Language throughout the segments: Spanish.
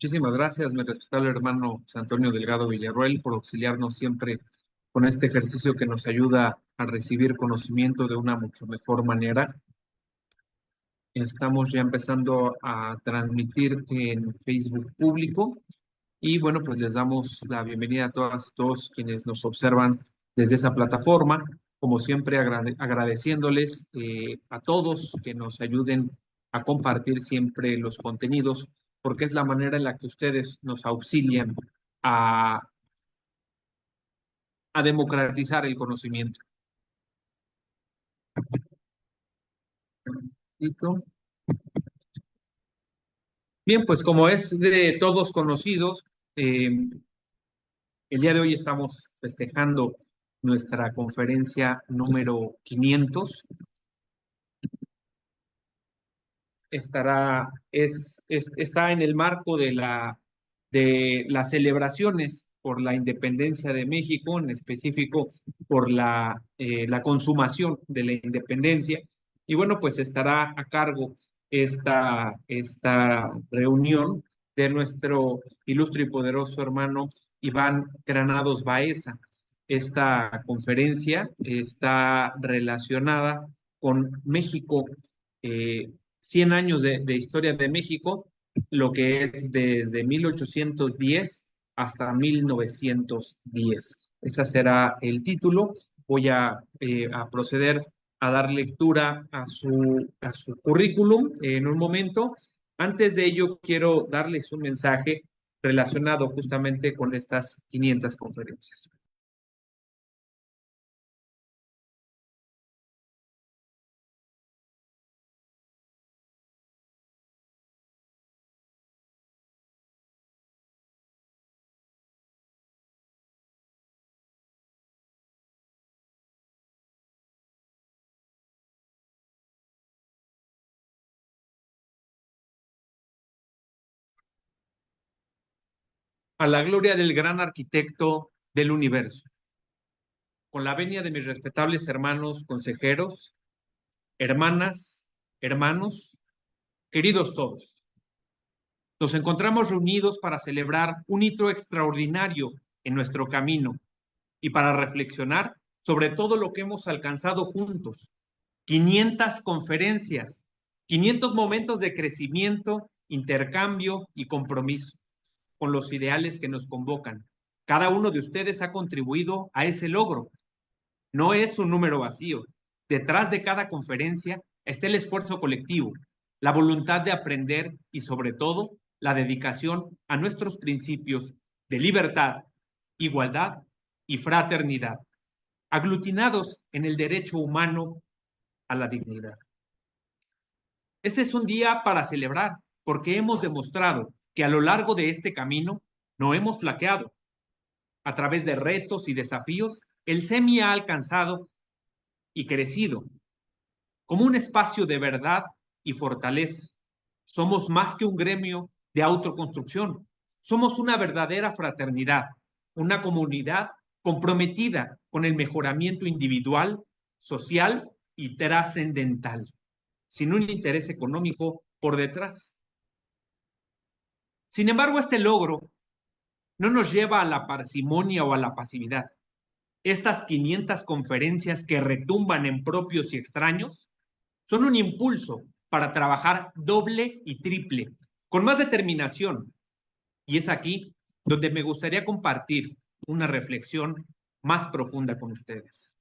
Muchísimas gracias, mi respetable hermano José Antonio Delgado Villarroel, por auxiliarnos siempre con este ejercicio que nos ayuda a recibir conocimiento de una mucho mejor manera. Estamos ya empezando a transmitir en Facebook público y bueno, pues les damos la bienvenida a todas y todos quienes nos observan desde esa plataforma. Como siempre, agradeciéndoles a todos que nos ayuden a compartir siempre los contenidos, porque es la manera en la que ustedes nos auxilian a, a democratizar el conocimiento. ¿Listo? Bien, pues como es de todos conocidos, el día de hoy estamos festejando nuestra conferencia número 500. Está en el marco de las celebraciones por la independencia de México, en específico por la consumación de la independencia. Y bueno, pues estará a cargo esta reunión de nuestro ilustre y poderoso hermano Iván Granados Baeza. Esta conferencia está relacionada con México, 100 años de historia de México, lo que es desde 1810 hasta 1910. Ese será el título. Voy a proceder a dar lectura a su currículum en un momento. Antes de ello, quiero darles un mensaje relacionado justamente con estas 500 conferencias. A la gloria del gran arquitecto del universo, con la venia de mis respetables hermanos consejeros, hermanas, hermanos, queridos todos, nos encontramos reunidos para celebrar un hito extraordinario en nuestro camino y para reflexionar sobre todo lo que hemos alcanzado juntos. 500 conferencias, 500 momentos de crecimiento, intercambio y compromiso con los ideales que nos convocan. Cada uno de ustedes ha contribuido a ese logro. No es un número vacío. Detrás de cada conferencia está el esfuerzo colectivo, la voluntad de aprender y sobre todo la dedicación a nuestros principios de libertad, igualdad y fraternidad, aglutinados en el derecho humano a la dignidad. Este es un día para celebrar porque hemos demostrado que a lo largo de este camino no hemos flaqueado. A través de retos y desafíos, el SEMI ha alcanzado y crecido como un espacio de verdad y fortaleza. Somos más que un gremio de autoconstrucción. Somos una verdadera fraternidad, una comunidad comprometida con el mejoramiento individual, social y trascendental, sin un interés económico por detrás. Sin embargo, este logro no nos lleva a la parsimonia o a la pasividad. Estas 500 conferencias que retumban en propios y extraños son un impulso para trabajar doble y triple, con más determinación. Y es aquí donde me gustaría compartir una reflexión más profunda con ustedes.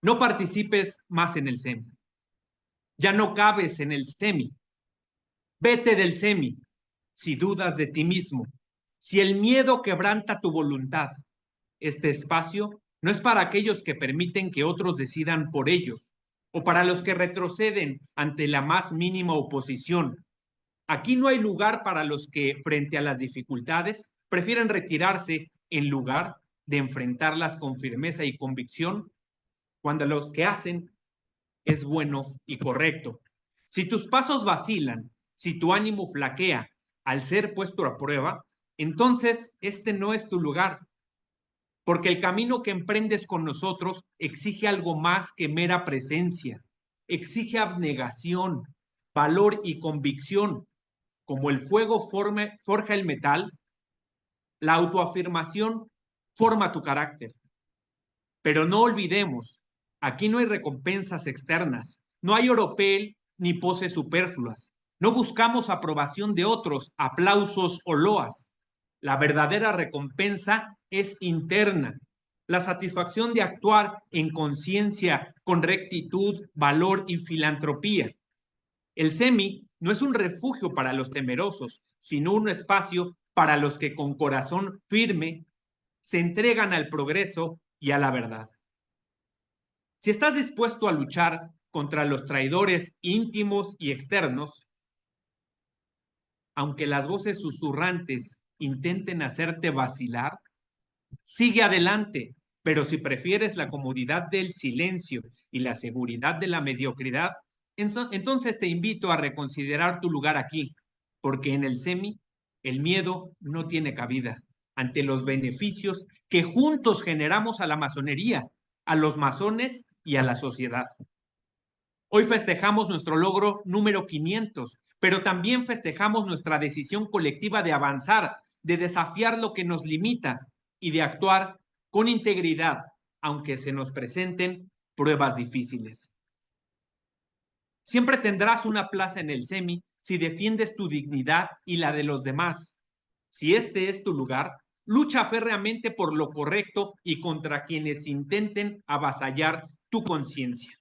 No participes más en el SEMI. Ya no cabes en el SEMI. Vete del SEMI si dudas de ti mismo, si el miedo quebranta tu voluntad. Este espacio no es para aquellos que permiten que otros decidan por ellos o para los que retroceden ante la más mínima oposición. Aquí no hay lugar para los que, frente a las dificultades, prefieren retirarse en lugar de enfrentarlas con firmeza y convicción cuando lo que hacen es bueno y correcto. Si tus pasos vacilan, si tu ánimo flaquea al ser puesto a prueba, entonces este no es tu lugar, porque el camino que emprendes con nosotros exige algo más que mera presencia, exige abnegación, valor y convicción, como el fuego forja el metal, la autoafirmación forma tu carácter. Pero no olvidemos, aquí no hay recompensas externas, no hay oropel ni poses superfluas. No buscamos aprobación de otros, aplausos o loas. La verdadera recompensa es interna. La satisfacción de actuar en conciencia, con rectitud, valor y filantropía. El SEMI no es un refugio para los temerosos, sino un espacio para los que con corazón firme se entregan al progreso y a la verdad. Si estás dispuesto a luchar contra los traidores íntimos y externos, aunque las voces susurrantes intenten hacerte vacilar, sigue adelante, pero si prefieres la comodidad del silencio y la seguridad de la mediocridad, entonces te invito a reconsiderar tu lugar aquí, porque en el SEMI el miedo no tiene cabida ante los beneficios que juntos generamos a la masonería, a los masones y a la sociedad. Hoy festejamos nuestro logro número 500, pero también festejamos nuestra decisión colectiva de avanzar, de desafiar lo que nos limita y de actuar con integridad, aunque se nos presenten pruebas difíciles. Siempre tendrás una plaza en el SEMI si defiendes tu dignidad y la de los demás. Si este es tu lugar, lucha férreamente por lo correcto y contra quienes intenten avasallar tu conciencia.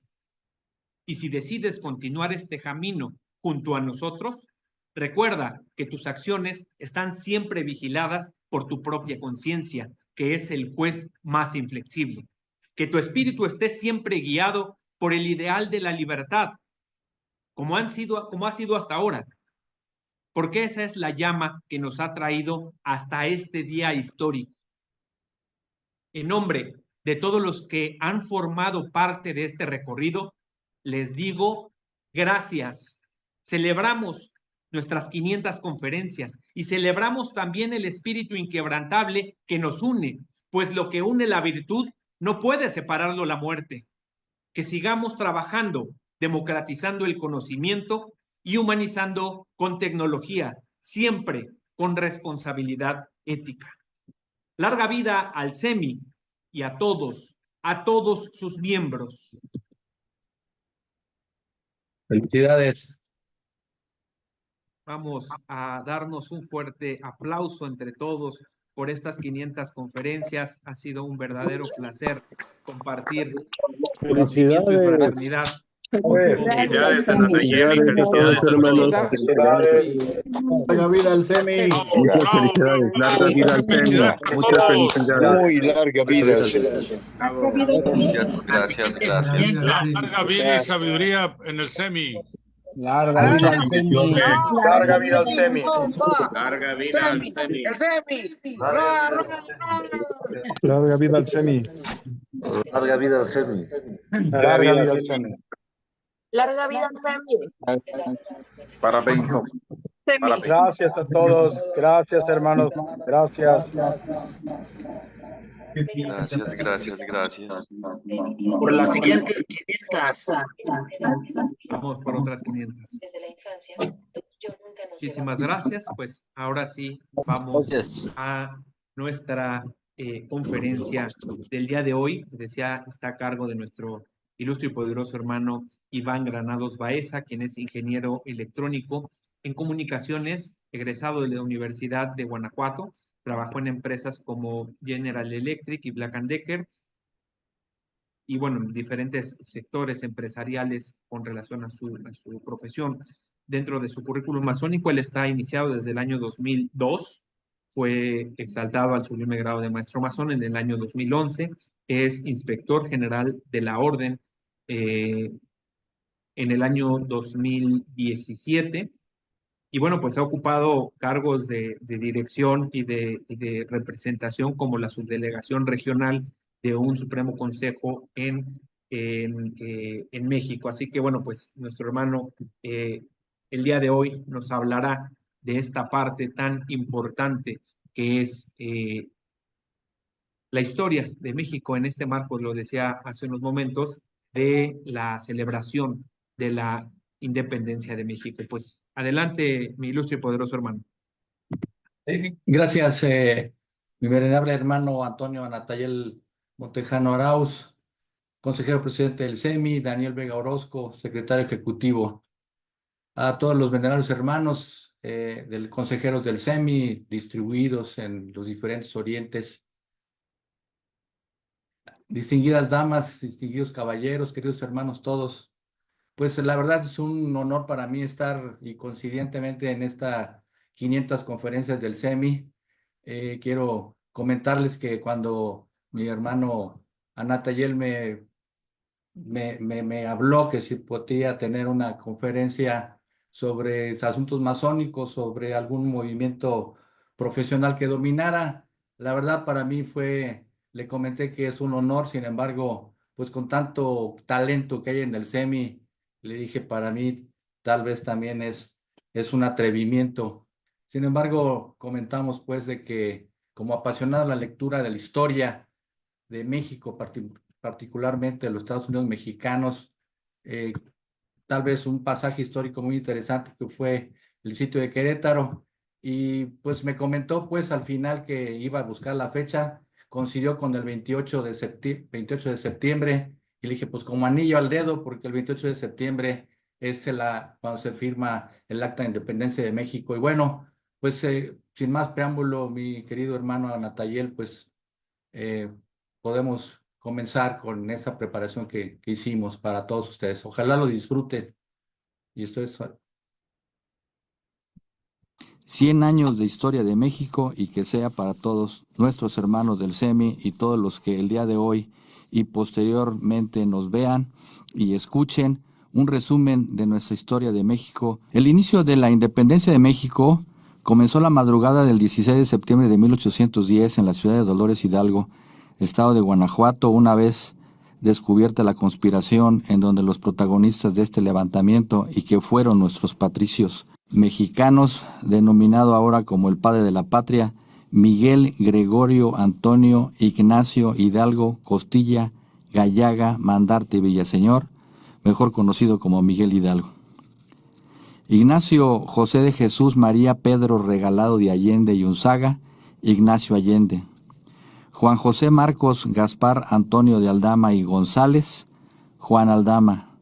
Y si decides continuar este camino junto a nosotros, recuerda que tus acciones están siempre vigiladas por tu propia conciencia, que es el juez más inflexible. Que tu espíritu esté siempre guiado por el ideal de la libertad, como ha sido hasta ahora, porque esa es la llama que nos ha traído hasta este día histórico. En nombre de todos los que han formado parte de este recorrido, les digo gracias. Celebramos nuestras 500 conferencias y celebramos también el espíritu inquebrantable que nos une, pues lo que une la virtud no puede separarlo la muerte. Que sigamos trabajando, democratizando el conocimiento y humanizando con tecnología, siempre con responsabilidad ética. Larga vida al SEMI y a todos sus miembros. Felicidades. Vamos a darnos un fuerte aplauso entre todos por estas 500 conferencias. Ha sido un verdadero placer compartir conocimiento y fraternidad. Felicidades a Nayeli, felicidades a todos. Larga vida al SEMI. Muchas felicidades. Larga vida al SEMI. Muchas felicidades. Muy larga vida al SEMI. Gracias. Larga vida y sabiduría en el SEMI. Larga vida al SEMI. Larga vida al SEMI. Larga vida al SEMI. Larga vida al SEMI. Larga vida al SEMI. Larga vida al SEMI. Larga vida al SEMI. Parabéns. Gracias a todos. Gracias, hermanos. Gracias. Gracias. Por las siguientes 500. Vamos por otras 500. Muchísimas gracias. Pues ahora sí vamos a nuestra conferencia del día de hoy. Decía, está a cargo de nuestro ilustre y poderoso hermano Iván Granados Baeza, quien es ingeniero electrónico en comunicaciones, egresado de la Universidad de Guanajuato. Trabajó en empresas como General Electric y Black & Decker, y bueno, en diferentes sectores empresariales con relación a su profesión. Dentro de su currículum masónico, él está iniciado desde el año 2002, fue exaltado al sublime grado de maestro masón en el año 2011, es inspector general de la orden en el año 2017, y bueno, pues ha ocupado cargos de dirección y de representación como la subdelegación regional de un Supremo Consejo en México. Así que bueno, pues nuestro hermano el día de hoy nos hablará de esta parte tan importante que es la historia de México en este marco, lo decía hace unos momentos, de la celebración de la independencia de México. Pues adelante, mi ilustre y poderoso hermano. Gracias, mi venerable hermano Antonio Anatayel Montejano Arauz, consejero presidente del SEMI, Daniel Vega Orozco, secretario ejecutivo, a todos los venerables hermanos consejeros del SEMI distribuidos en los diferentes orientes, distinguidas damas, distinguidos caballeros, queridos hermanos todos. Pues la verdad es un honor para mí estar y coincidentemente en esta 500 conferencias del SEMI. Quiero comentarles que cuando mi hermano Anatayel me habló que si podía tener una conferencia sobre asuntos masónicos, sobre algún movimiento profesional que dominara, la verdad para mí le comenté que es un honor. Sin embargo, pues con tanto talento que hay en el SEMI, le dije, para mí tal vez también es un atrevimiento. Sin embargo, comentamos pues de que como apasionado de la lectura de la historia de México, particularmente de los Estados Unidos mexicanos, tal vez un pasaje histórico muy interesante que fue el sitio de Querétaro, y pues me comentó pues al final que iba a buscar la fecha, coincidió con el 28 de septiembre, y le dije pues como anillo al dedo, porque el 28 de septiembre es cuando se firma el Acta de Independencia de México. Y bueno, pues sin más preámbulo, mi querido hermano Anatayel, pues podemos comenzar con esta preparación que hicimos para todos ustedes. Ojalá lo disfruten. Y esto es 100 años de historia de México, y que sea para todos nuestros hermanos del SEMI y todos los que el día de hoy y posteriormente nos vean y escuchen un resumen de nuestra historia de México. El inicio de la independencia de México comenzó la madrugada del 16 de septiembre de 1810 en la ciudad de Dolores Hidalgo, estado de Guanajuato, una vez descubierta la conspiración en donde los protagonistas de este levantamiento, y que fueron nuestros patricios mexicanos, denominado ahora como el padre de la patria, Miguel Gregorio Antonio Ignacio Hidalgo Costilla Gallaga Mandarte Villaseñor, mejor conocido como Miguel Hidalgo. Ignacio José de Jesús María Pedro Regalado de Allende y Unzaga, Ignacio Allende. Juan José Marcos Gaspar Antonio de Aldama y González, Juan Aldama.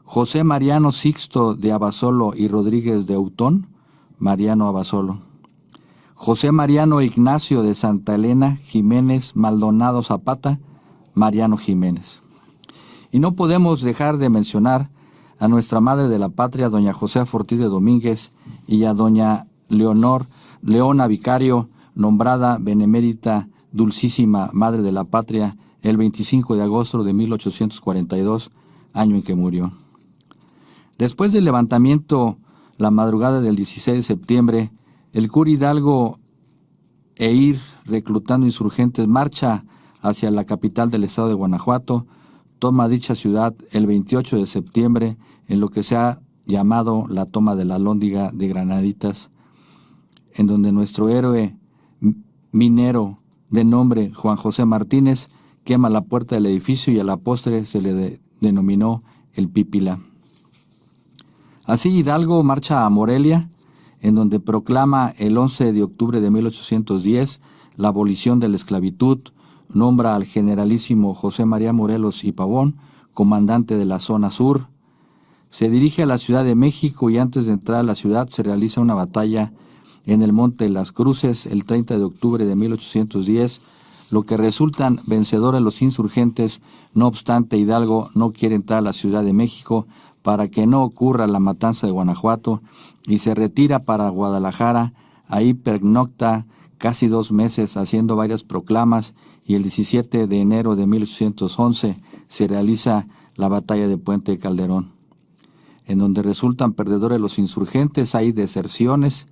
José Mariano Sixto de Abasolo y Rodríguez de Autón, Mariano Abasolo. José Mariano Ignacio de Santa Elena Jiménez Maldonado Zapata, Mariano Jiménez. Y no podemos dejar de mencionar a nuestra madre de la patria, doña Josefa Ortiz de Domínguez, y a doña Leona Vicario, nombrada benemérita Dulcísima Madre de la Patria el 25 de agosto de 1842, año en que murió. Después del levantamiento, la madrugada del 16 de septiembre, el cura Hidalgo reclutando insurgentes, marcha hacia la capital del estado de Guanajuato, toma dicha ciudad el 28 de septiembre en lo que se ha llamado la toma de la Alhóndiga de Granaditas, en donde nuestro héroe minero de nombre Juan José Martínez quema la puerta del edificio, y a la postre se le denominó el Pípila. Así Hidalgo marcha a Morelia, en donde proclama el 11 de octubre de 1810 la abolición de la esclavitud, nombra al generalísimo José María Morelos y Pavón comandante de la zona sur, se dirige a la Ciudad de México, y antes de entrar a la ciudad se realiza una batalla en el Monte de las Cruces el 30 de octubre de 1810, lo que resultan vencedores los insurgentes. No obstante, Hidalgo no quiere entrar a la Ciudad de México para que no ocurra la matanza de Guanajuato, y se retira para Guadalajara. Ahí pernocta casi 2 meses haciendo varias proclamas, y el 17 de enero de 1811 se realiza la batalla de Puente de Calderón, en donde resultan perdedores los insurgentes. Hay deserciones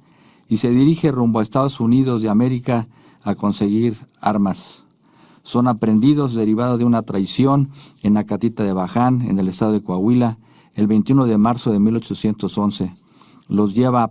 y se dirige rumbo a Estados Unidos de América a conseguir armas. Son aprendidos derivados de una traición en Acatita de Baján, en el estado de Coahuila, el 21 de marzo de 1811. Los lleva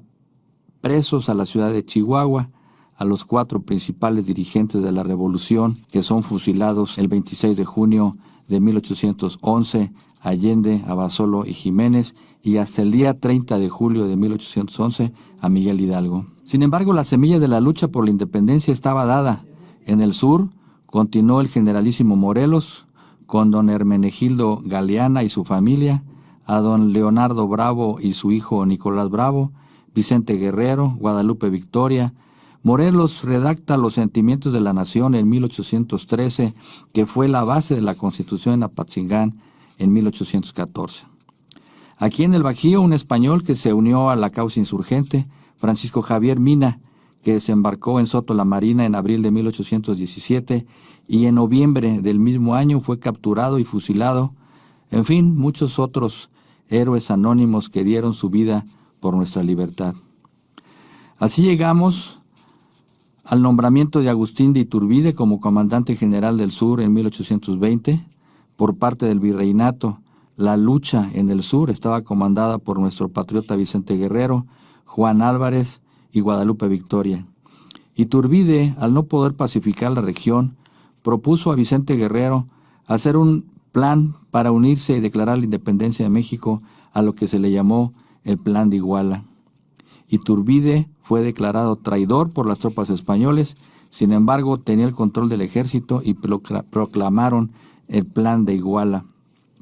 presos a la ciudad de Chihuahua, a los 4 principales dirigentes de la revolución, que son fusilados el 26 de junio de 1811, Allende, Abasolo y Jiménez, y hasta el día 30 de julio de 1811 a Miguel Hidalgo. Sin embargo, la semilla de la lucha por la independencia estaba dada. En el sur continuó el generalísimo Morelos, con don Hermenegildo Galeana y su familia, a don Leonardo Bravo y su hijo Nicolás Bravo, Vicente Guerrero, Guadalupe Victoria. Morelos redacta los sentimientos de la nación en 1813, que fue la base de la Constitución de Apatzingán en 1814. Aquí en el Bajío, un español que se unió a la causa insurgente, Francisco Javier Mina, que desembarcó en Soto la Marina en abril de 1817 y en noviembre del mismo año fue capturado y fusilado. En fin, muchos otros héroes anónimos que dieron su vida por nuestra libertad. Así llegamos al nombramiento de Agustín de Iturbide como comandante general del sur en 1820 por parte del virreinato. La lucha en el sur estaba comandada por nuestro patriota Vicente Guerrero, Juan Álvarez y Guadalupe Victoria. Iturbide, al no poder pacificar la región, propuso a Vicente Guerrero hacer un plan para unirse y declarar la independencia de México, a lo que se le llamó el Plan de Iguala. Iturbide fue declarado traidor por las tropas españoles, sin embargo tenía el control del ejército y proclamaron el Plan de Iguala,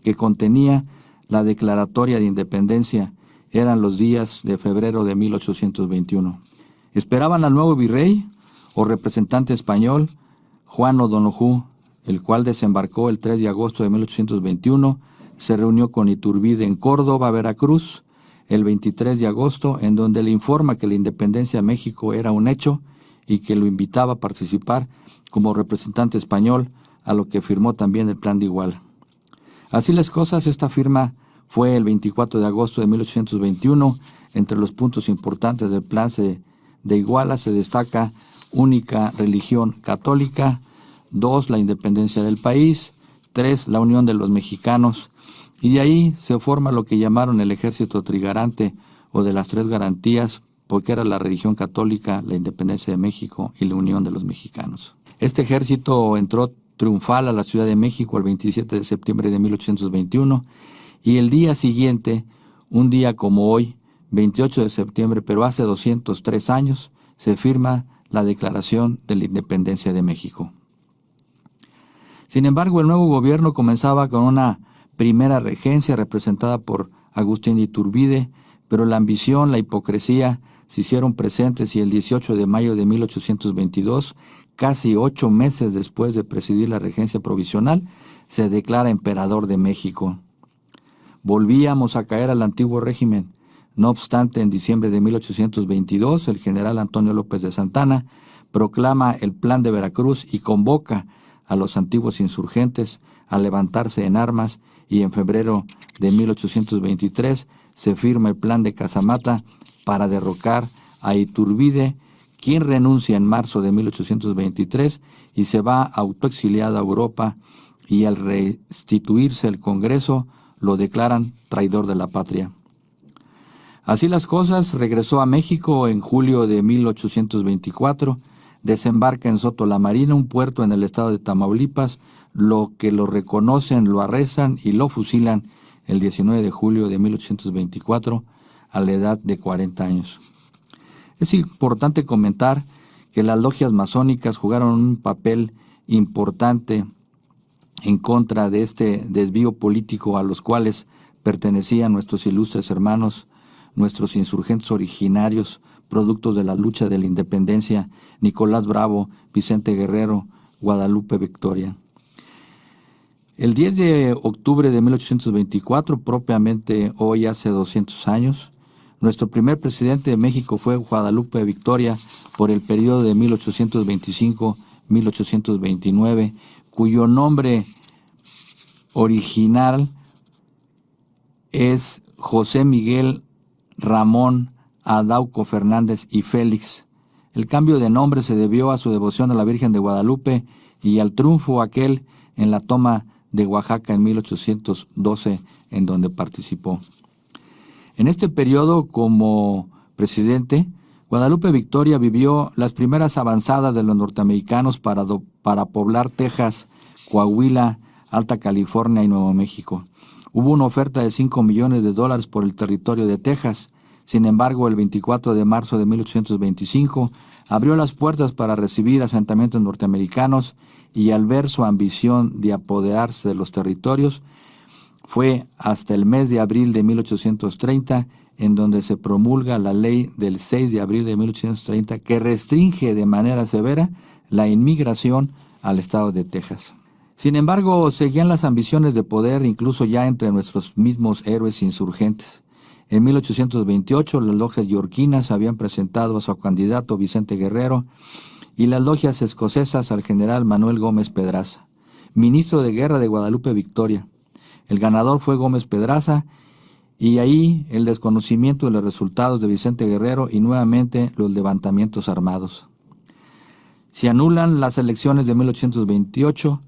que contenía la declaratoria de independencia. Eran los días de febrero de 1821. Esperaban al nuevo virrey o representante español, Juan O'Donojú, el cual desembarcó el 3 de agosto de 1821, se reunió con Iturbide en Córdoba, Veracruz, el 23 de agosto, en donde le informa que la independencia de México era un hecho y que lo invitaba a participar como representante español, a lo que firmó también el Plan de Iguala. Así las cosas, esta firma fue el 24 de agosto de 1821. Entre los puntos importantes del Plan de Iguala se destaca única religión católica, 2, la independencia del país, 3, la unión de los mexicanos, y de ahí se forma lo que llamaron el ejército trigarante o de las 3 garantías, porque era la religión católica, la independencia de México y la unión de los mexicanos. Este ejército entró triunfal a la Ciudad de México el 27 de septiembre de 1821 y el día siguiente, un día como hoy, 28 de septiembre, pero hace 203 años, se firma la Declaración de la Independencia de México. Sin embargo, el nuevo gobierno comenzaba con una primera regencia representada por Agustín de Iturbide, pero la ambición, la hipocresía se hicieron presentes y el 18 de mayo de 1822, casi 8 meses después de presidir la regencia provisional, se declara emperador de México. Volvíamos a caer al antiguo régimen. No obstante, en diciembre de 1822, el general Antonio López de Santana proclama el Plan de Veracruz y convoca a los antiguos insurgentes a levantarse en armas, y en febrero de 1823 se firma el Plan de Casamata para derrocar a Iturbide, quien renuncia en marzo de 1823 y se va autoexiliado a Europa, y al restituirse el Congreso lo declaran traidor de la patria. Así las cosas, regresó a México en julio de 1824, desembarca en Soto la Marina, un puerto en el estado de Tamaulipas, lo que lo reconocen, lo arrestan y lo fusilan el 19 de julio de 1824 a la edad de 40 años. Es importante comentar que las logias masónicas jugaron un papel importante en contra de este desvío político a los cuales pertenecían nuestros ilustres hermanos, nuestros insurgentes originarios, productos de la lucha de la independencia, Nicolás Bravo, Vicente Guerrero, Guadalupe Victoria. El 10 de octubre de 1824, propiamente hoy hace 200 años, nuestro primer presidente de México fue Guadalupe Victoria por el periodo de 1825-1829, cuyo nombre original es José Miguel Ramón Adauco Fernández y Félix. El cambio de nombre se debió a su devoción a la Virgen de Guadalupe y al triunfo aquel en la toma de Oaxaca en 1812, en donde participó. En este periodo, como presidente, Guadalupe Victoria vivió las primeras avanzadas de los norteamericanos para poblar Texas, Coahuila, Alta California y Nuevo México. Hubo una oferta de $5 millones por el territorio de Texas. Sin embargo, el 24 de marzo de 1825 abrió las puertas para recibir asentamientos norteamericanos y al ver su ambición de apoderarse de los territorios, fue hasta el mes de abril de 1830 en donde se promulga la ley del 6 de abril de 1830 que restringe de manera severa la inmigración al estado de Texas. Sin embargo, seguían las ambiciones de poder incluso ya entre nuestros mismos héroes insurgentes. En 1828 las logias yorquinas habían presentado a su candidato Vicente Guerrero y las logias escocesas al general Manuel Gómez Pedraza, ministro de Guerra de Guadalupe Victoria. El ganador fue Gómez Pedraza y ahí el desconocimiento de los resultados de Vicente Guerrero y nuevamente los levantamientos armados. Se anulan las elecciones de 1828,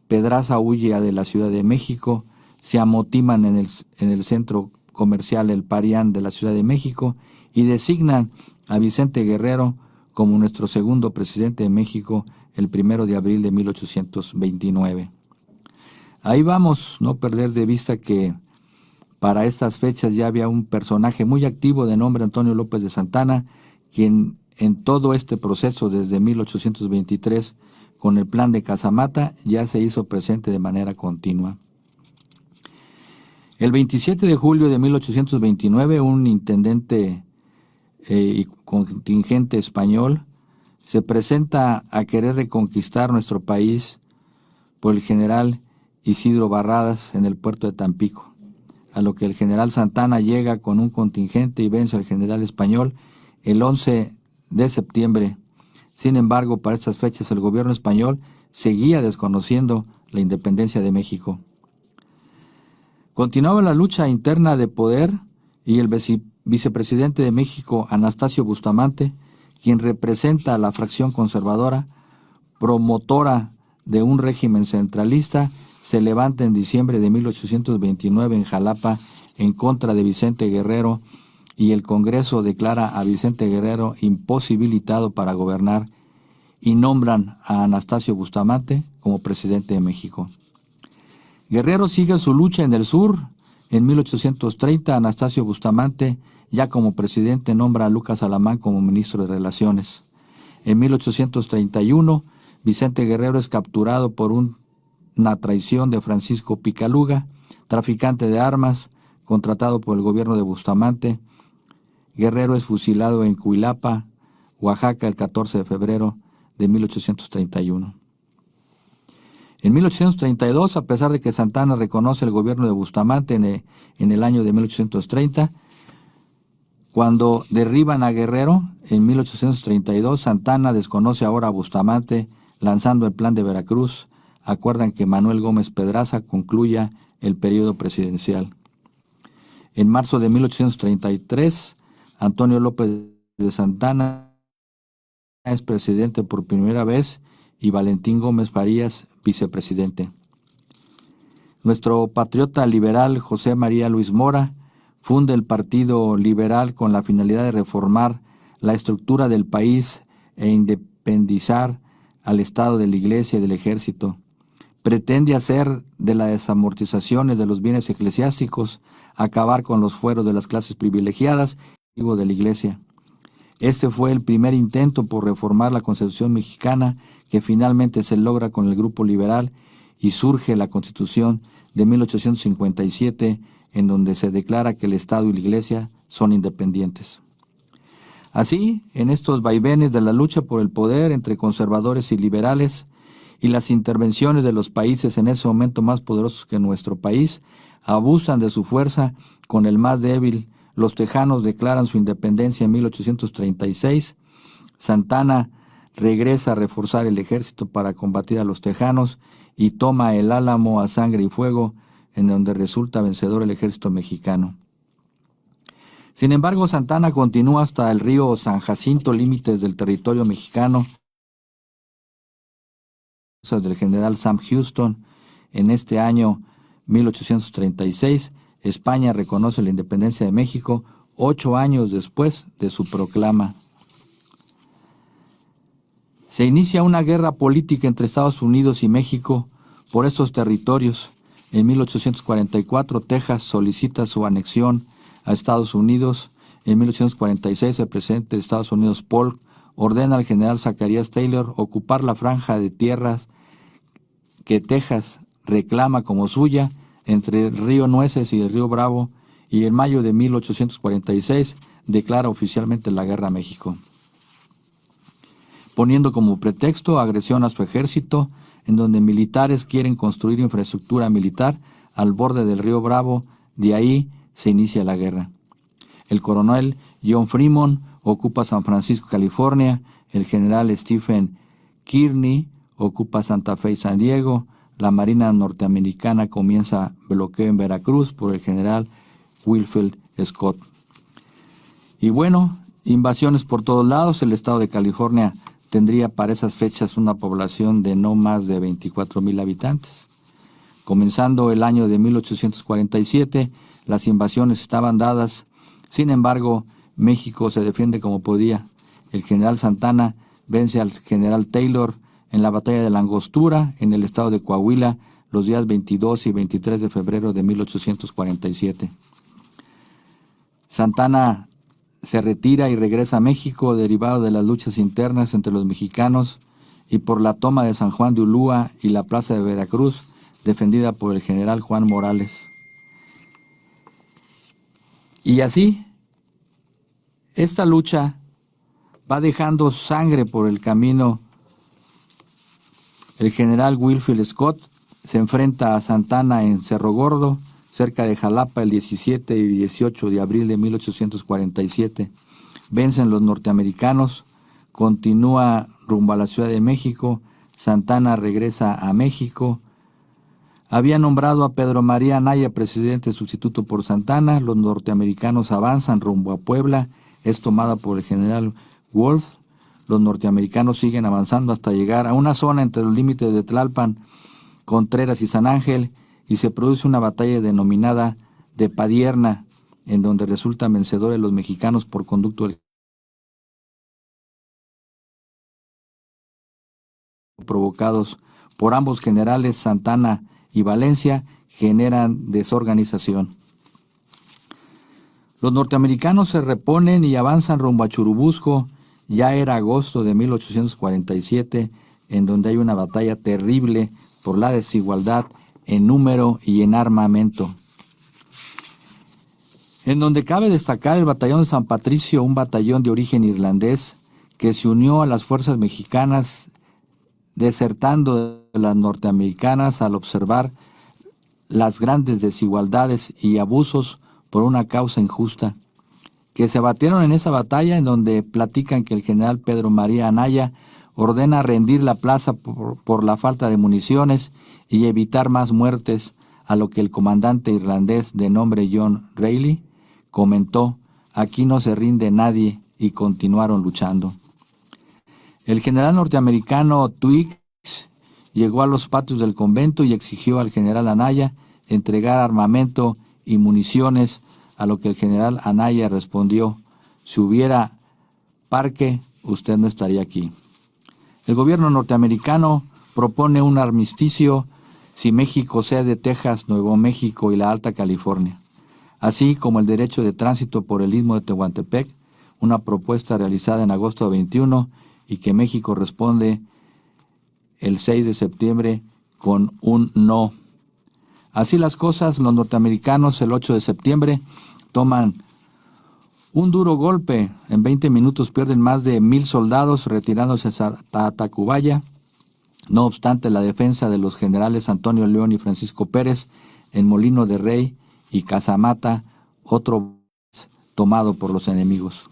Pedraza huye de la Ciudad de México, se amotinan en el centro comercial El Parián de la Ciudad de México y designan a Vicente Guerrero como nuestro segundo presidente de México el 1 de abril de 1829. Ahí vamos, no perder de vista que para estas fechas ya había un personaje muy activo de nombre Antonio López de Santana, quien en todo este proceso desde 1823 con el plan de Casamata ya se hizo presente de manera continua. El 27 de julio de 1829, un intendente y contingente español se presenta a querer reconquistar nuestro país por el general Isidro Barradas en el puerto de Tampico, a lo que el general Santana llega con un contingente y vence al general español el 11 de septiembre. Sin embargo, para estas fechas el gobierno español seguía desconociendo la independencia de México. Continuaba la lucha interna de poder y el vicepresidente de México, Anastasio Bustamante, quien representa a la fracción conservadora, promotora de un régimen centralista, se levanta en diciembre de 1829 en Jalapa en contra de Vicente Guerrero y el Congreso declara a Vicente Guerrero imposibilitado para gobernar y nombran a Anastasio Bustamante como presidente de México. Guerrero sigue su lucha en el sur. En 1830, Anastasio Bustamante, ya como presidente, nombra a Lucas Alamán como ministro de Relaciones. En 1831, Vicente Guerrero es capturado por una traición de Francisco Picaluga, traficante de armas, contratado por el gobierno de Bustamante. Guerrero es fusilado en Cuilapa, Oaxaca, el 14 de febrero de 1831. En 1832, a pesar de que Santana reconoce el gobierno de Bustamante en el año de 1830, cuando derriban a Guerrero, en 1832, Santana desconoce ahora a Bustamante, lanzando el Plan de Veracruz. Acuerdan que Manuel Gómez Pedraza concluya el periodo presidencial. En marzo de 1833, Antonio López de Santana es presidente por primera vez y Valentín Gómez Farías vicepresidente. Nuestro patriota liberal José María Luis Mora funda el Partido Liberal con la finalidad de reformar la estructura del país e independizar al Estado de la Iglesia y del Ejército. Pretende hacer de las desamortizaciones de los bienes eclesiásticos, acabar con los fueros de las clases privilegiadas y de la Iglesia. Este fue el primer intento por reformar la Constitución mexicana que finalmente se logra con el Grupo Liberal y surge la Constitución de 1857 en donde se declara que el Estado y la Iglesia son independientes. Así, en estos vaivenes de la lucha por el poder entre conservadores y liberales y las intervenciones de los países en ese momento más poderosos que nuestro país, abusan de su fuerza con el más débil. Los tejanos declaran su independencia en 1836. Santana regresa a reforzar el ejército para combatir a los tejanos y toma el Álamo a sangre y fuego, en donde resulta vencedor el ejército mexicano. Sin embargo, Santana continúa hasta el río San Jacinto, límites del territorio mexicano, del general Sam Houston. En este año 1836, España reconoce la independencia de México 8 años después de su proclama. Se inicia una guerra política entre Estados Unidos y México por estos territorios. En 1844, Texas solicita su anexión a Estados Unidos. En 1846, el presidente de Estados Unidos, Polk, ordena al general Zacharias Taylor ocupar la franja de tierras que Texas reclama como suya entre el río Nueces y el río Bravo, y en mayo de 1846 declara oficialmente la guerra a México, poniendo como pretexto agresión a su ejército, en donde militares quieren construir infraestructura militar al borde del río Bravo. De ahí se inicia la guerra. El coronel John Fremont ocupa San Francisco, California. El general Stephen Kearny ocupa Santa Fe y San Diego. La Marina norteamericana comienza bloqueo en Veracruz por el general Winfield Scott. Y bueno, invasiones por todos lados. El estado de California tendría para esas fechas una población de no más de 24,000 habitantes. Comenzando el año de 1847, las invasiones estaban dadas. Sin embargo, México se defiende como podía. El general Santana vence al general Taylor en la batalla de la Angostura, en el estado de Coahuila, los días 22 y 23 de febrero de 1847. Santana se retira y regresa a México, derivado de las luchas internas entre los mexicanos y por la toma de San Juan de Ulúa y la plaza de Veracruz, defendida por el general Juan Morales. Y así, esta lucha va dejando sangre por el camino. El general Winfield Scott se enfrenta a Santana en Cerro Gordo, cerca de Jalapa, el 17 y 18 de abril de 1847. Vencen los norteamericanos, continúa rumbo a la Ciudad de México. Santana regresa a México. Había nombrado a Pedro María Anaya presidente sustituto por Santana. Los norteamericanos avanzan rumbo a Puebla. Es tomada por el general Wolf. Los norteamericanos siguen avanzando hasta llegar a una zona entre los límites de Tlalpan, Contreras y San Ángel, y se produce una batalla denominada de Padierna, en donde resultan vencedores los mexicanos por conducto del provocados por ambos generales, Santana y Valencia, generan desorganización. Los norteamericanos se reponen y avanzan rumbo a Churubusco. Ya era agosto de 1847, en donde hay una batalla terrible por la desigualdad en número y en armamento, en donde cabe destacar el batallón de San Patricio, un batallón de origen irlandés que se unió a las fuerzas mexicanas, desertando de las norteamericanas al observar las grandes desigualdades y abusos por una causa injusta, que se batieron en esa batalla, en donde platican que el general Pedro María Anaya ordena rendir la plaza por la falta de municiones y evitar más muertes, a lo que el comandante irlandés de nombre John Reilly comentó: aquí no se rinde nadie, y continuaron luchando. El general norteamericano Twiggs llegó a los patios del convento y exigió al general Anaya entregar armamento y municiones, a lo que el general Anaya respondió: si hubiera parque, usted no estaría aquí. El gobierno norteamericano propone un armisticio si México cede Texas, Nuevo México y la Alta California, así como el derecho de tránsito por el Istmo de Tehuantepec, una propuesta realizada en agosto 21 y que México responde el 6 de septiembre con un no. Así las cosas, los norteamericanos el 8 de septiembre toman un duro golpe. En 20 minutos pierden más de 1,000 soldados, retirándose a Tacubaya. No obstante, la defensa de los generales Antonio León y Francisco Pérez en Molino de Rey y Casamata, otro tomado por los enemigos.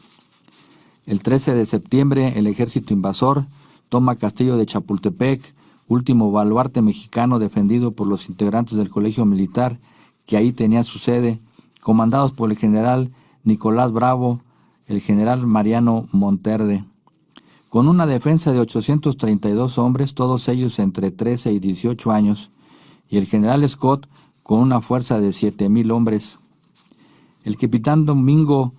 El 13 de septiembre, el ejército invasor toma Castillo de Chapultepec, último baluarte mexicano defendido por los integrantes del Colegio Militar, que ahí tenía su sede, comandados por el general Nicolás Bravo, el general Mariano Monterde. Con una defensa de 832 hombres, todos ellos entre 13 y 18 años, y el general Scott con una fuerza de 7,000 hombres. El capitán Domingo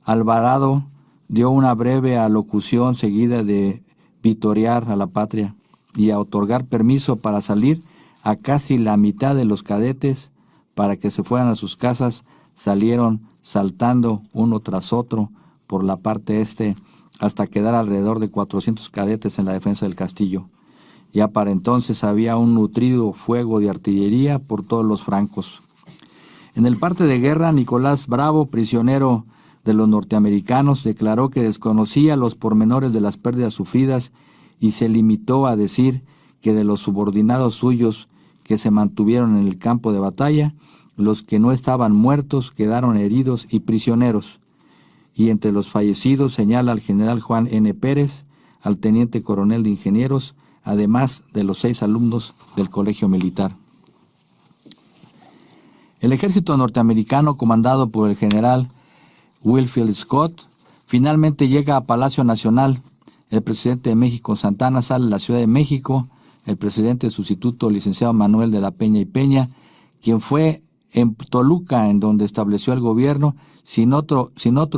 Alvarado dio una breve alocución seguida de vitorear a la patria y a otorgar permiso para salir a casi la mitad de los cadetes para que se fueran a sus casas, salieron saltando uno tras otro por la parte este hasta quedar alrededor de 400 cadetes en la defensa del castillo. Ya para entonces había un nutrido fuego de artillería por todos los flancos. En el parte de guerra, Nicolás Bravo, prisionero de los norteamericanos, declaró que desconocía los pormenores de las pérdidas sufridas y se limitó a decir que de los subordinados suyos que se mantuvieron en el campo de batalla, los que no estaban muertos quedaron heridos y prisioneros. Y entre los fallecidos señala al general Juan N. Pérez, al teniente coronel de ingenieros, además de los 6 alumnos del colegio militar. El ejército norteamericano, comandado por el general Winfield Scott, finalmente llega a Palacio Nacional. El presidente de México, Santana, sale a la Ciudad de México. El presidente sustituto, licenciado Manuel de la Peña y Peña, quien fue en Toluca, en donde estableció el gobierno, sin otro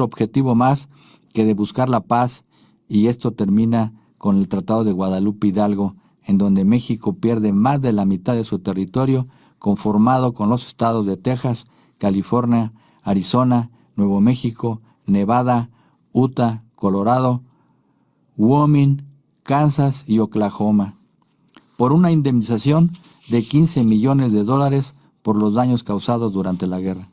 objetivo más que de buscar la paz, y esto termina con el Tratado de Guadalupe Hidalgo, en donde México pierde más de la mitad de su territorio, conformado con los estados de Texas, California, Arizona, Nuevo México, Nevada, Utah, Colorado, Wyoming, Kansas y Oklahoma, por una indemnización de $15 millones por los daños causados durante la guerra.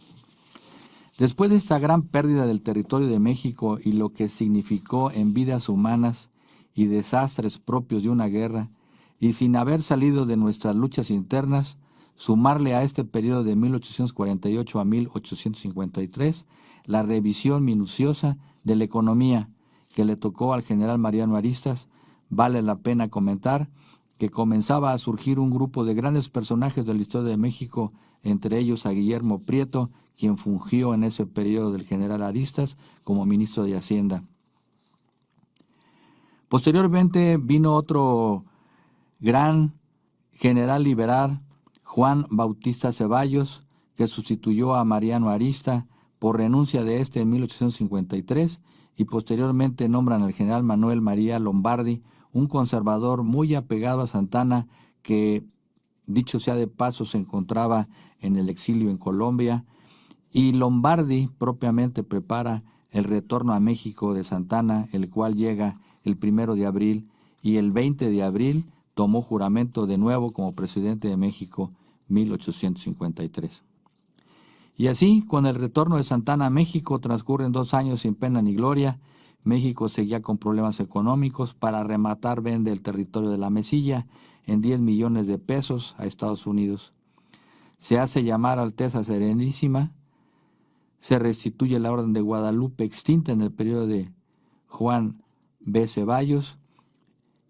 Después de esta gran pérdida del territorio de México y lo que significó en vidas humanas y desastres propios de una guerra, y sin haber salido de nuestras luchas internas, sumarle a este periodo de 1848 a 1853 la revisión minuciosa de la economía que le tocó al general Mariano Aristas, vale la pena comentar que comenzaba a surgir un grupo de grandes personajes de la historia de México, entre ellos a Guillermo Prieto, quien fungió en ese periodo del general Aristas como ministro de Hacienda. Posteriormente vino otro gran general liberal, Juan Bautista Ceballos, que sustituyó a Mariano Arista por renuncia de este en 1853, y posteriormente nombran al general Manuel María Lombardi, un conservador muy apegado a Santana, que, dicho sea de paso, se encontraba en el exilio en Colombia, y Lombardi propiamente prepara el retorno a México de Santana, el cual llega el 1 de abril, y el 20 de abril tomó juramento de nuevo como presidente de México, 1853. Y así, con el retorno de Santana a México, transcurren 2 años sin pena ni gloria. México seguía con problemas económicos. Para rematar, vende el territorio de la Mesilla en $10 millones a Estados Unidos. Se hace llamar Alteza Serenísima. Se restituye la Orden de Guadalupe, extinta en el periodo de Juan B. Ceballos,